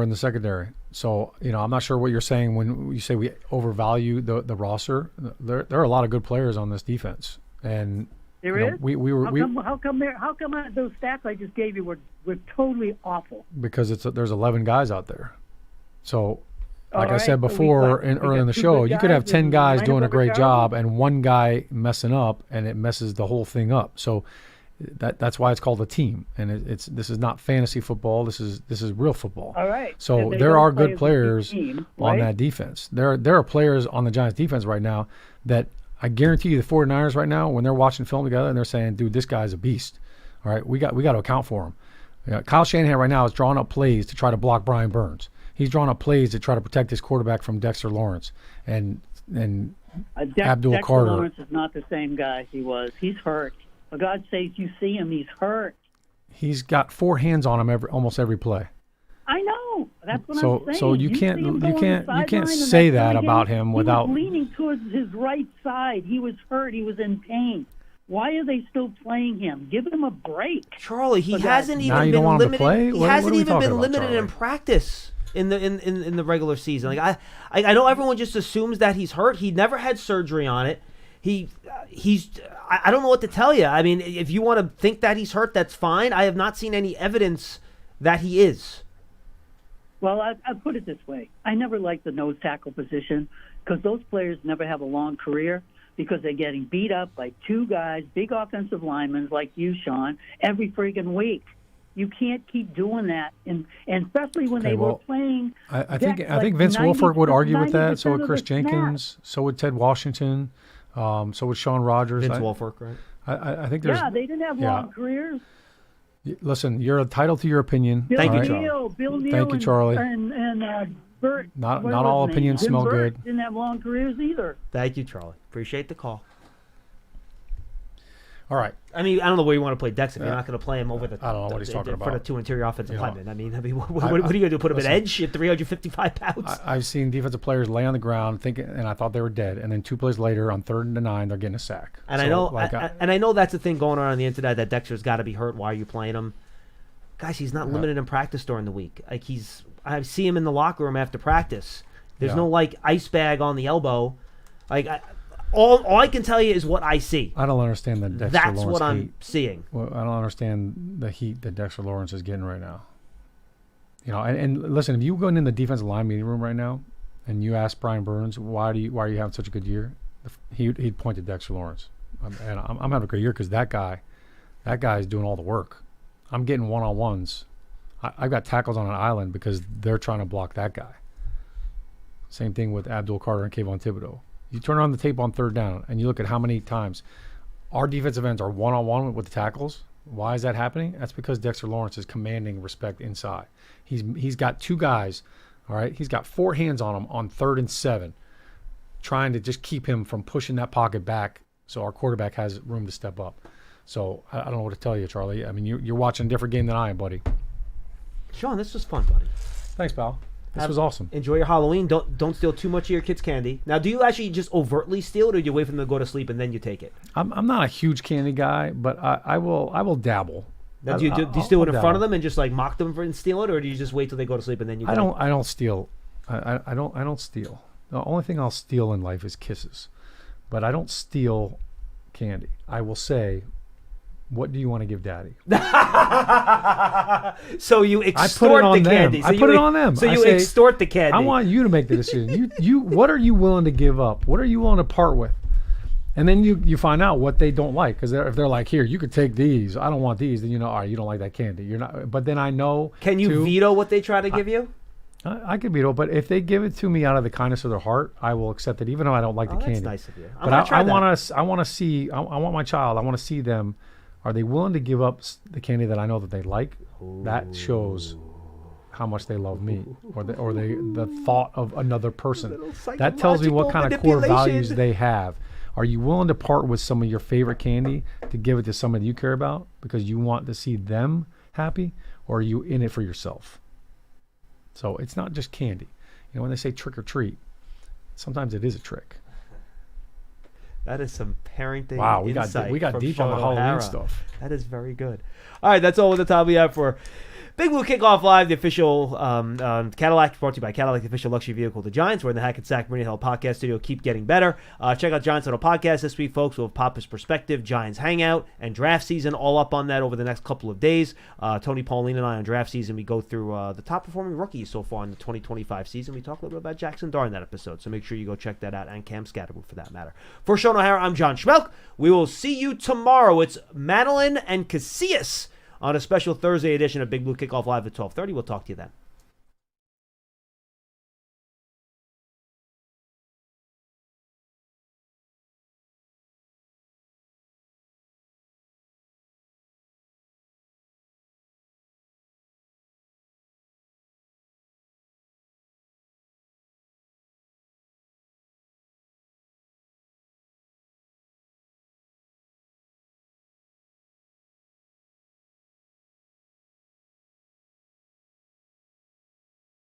in the secondary. So, I'm not sure what you're saying when you say we overvalue the roster. There are a lot of good players on this defense. And there is? How come those stats I just gave you were totally awful? Because there's 11 guys out there. So, like I said so before early in the show, you could have 10 guys doing a great job and one guy messing up, and it messes the whole thing up. So that's why it's called a team, and this is not fantasy football. This is real football. All right. So there are good players on that defense. There are players on the Giants defense right now that I guarantee you the 49ers right now, when they're watching film together and they're saying, dude, this guy's a beast. All right, we got to account for him. Kyle Shanahan right now is drawing up plays to try to block Brian Burns. He's drawing up plays to try to protect his quarterback from Dexter Lawrence and Abdul Carter. Dexter Lawrence is not the same guy he was. He's hurt. For God's sake, you see him, he's hurt. He's got 4 hands on him almost every play. I know. That's what I'm saying. So you can't say that about him without. He was leaning towards his right side. He was hurt. He was in pain. Why are they still playing him? Give him a break. Charlie, he hasn't even now you been don't want him limited. to play? He What hasn't are we even talking been about, limited Charlie? in practice in the regular season. Like I know everyone just assumes that he's hurt. He never had surgery on it. I don't know what to tell you. I mean, if you want to think that he's hurt, that's fine. I have not seen any evidence that he is. Well, I put it this way. I never liked the nose tackle position because those players never have a long career because they're getting beat up by 2 guys, big offensive linemen like you, Shaun, every friggin' week. You can't keep doing that, and especially when were playing. I think Vince Wilfork would argue with that. So would Chris Jenkins. So would Ted Washington. So would Sean Rogers. Vince Wilfork, right? I think there's. Yeah, they didn't have long careers. Listen, you're entitled to your opinion. Thank you, Charlie. Bill Neal, Thank you, Charlie. And Bert. Not all opinions smell Bert good. Didn't have long careers either. Thank you, Charlie. Appreciate the call. All right. I mean, I don't know where you want to play Dex if you're not going to play him over the. I don't know what he's talking about. For the 2 interior offensive linemen. I mean, what are you going to do? Put him at edge at 355 pounds? I've seen defensive players lay on the ground thinking, and I thought they were dead, and then 2 plays later on 3rd and 9, they're getting a sack. And I know that's the thing going on the internet that Dexter's got to be hurt. Why are you playing him? Guys, he's not limited in practice during the week. Like I see him in the locker room after practice. There's no ice bag on the elbow. All I can tell you is what I see. I don't understand the Dexter That's Lawrence what I'm heat. seeing. Well, I don't understand the heat that Dexter Lawrence is getting right now. And listen, if you go in the defensive line meeting room right now and you ask Brian Burns, why are you having such a good year? He'd point to Dexter Lawrence. And I'm having a great year because that guy is doing all the work. I'm getting one-on-ones. I've got tackles on an island because they're trying to block that guy. Same thing with Abdul Carter and Kayvon Thibodeau. You turn on the tape on 3rd down and you look at how many times our defensive ends are one-on-one with the tackles. Why is that happening? That's because Dexter Lawrence is commanding respect inside. He's got 2 guys, all right? He's got 4 hands on him on 3rd and 7, trying to just keep him from pushing that pocket back so our quarterback has room to step up. So I don't know what to tell you, Charlie. I mean, you're watching a different game than I am, buddy. Shaun, this was fun, buddy. Thanks, pal. This was awesome. Enjoy your Halloween. Don't steal too much of your kids' candy. Now, do you actually just overtly steal it, or do you wait for them to go to sleep and then you take it? I'm not a huge candy guy, but I will dabble. Now, do you steal it in front of them and just mock them for and steal it, or do you just wait till they go to sleep and then you? I don't steal. I don't steal. The only thing I'll steal in life is kisses, but I don't steal candy. I will say, what do you want to give Daddy? So you extort the candy. I put it on them. So you extort the candy. I want you to make the decision. You what are you willing to give up? What are you willing to part with? And then you find out what they don't like. Because if they're like, here, you could take these. I don't want these. Then all right, you don't like that candy. You're not. But then I know. Can you veto what they try to give you? I could veto, but if they give it to me out of the kindness of their heart, I will accept it, even though I don't like the candy. That's nice of you. But I want to see. I want my child. I want to see them. Are they willing to give up the candy that I know that they like? Ooh. That shows how much they love me, or the thought of another person. That tells me what kind of core values they have. Are you willing to part with some of your favorite candy to give it to somebody you care about because you want to see them happy, or are you in it for yourself? So it's not just candy. You know, when they say trick or treat, sometimes it is a trick. That is some parenting insight. We got from deep Shaun on the Halloween O'Hara. stuff. That is very good. All right, that's all the time we have for Big Blue Kickoff Live, the official Cadillac, brought to you by Cadillac, the official luxury vehicle of the Giants. We're in the Hackensack Marine Hill podcast studio. Keep getting better. Check out Giants on a podcast this week, folks. We'll have Papa's Perspective, Giants Hangout, and Draft Season all up on that over the next couple of days. Tony, Pauline, and I on Draft Season, we go through the top-performing rookies so far in the 2025 season. We talk a little bit about Jackson Dar in that episode, so make sure you go check that out, and Cam Scatterwood for that matter. For Shaun O'Hara, I'm John Schmeelk. We will see you tomorrow. It's Madeline and Casillas on a special Thursday edition of Big Blue Kickoff Live at 12:30. We'll talk to you then.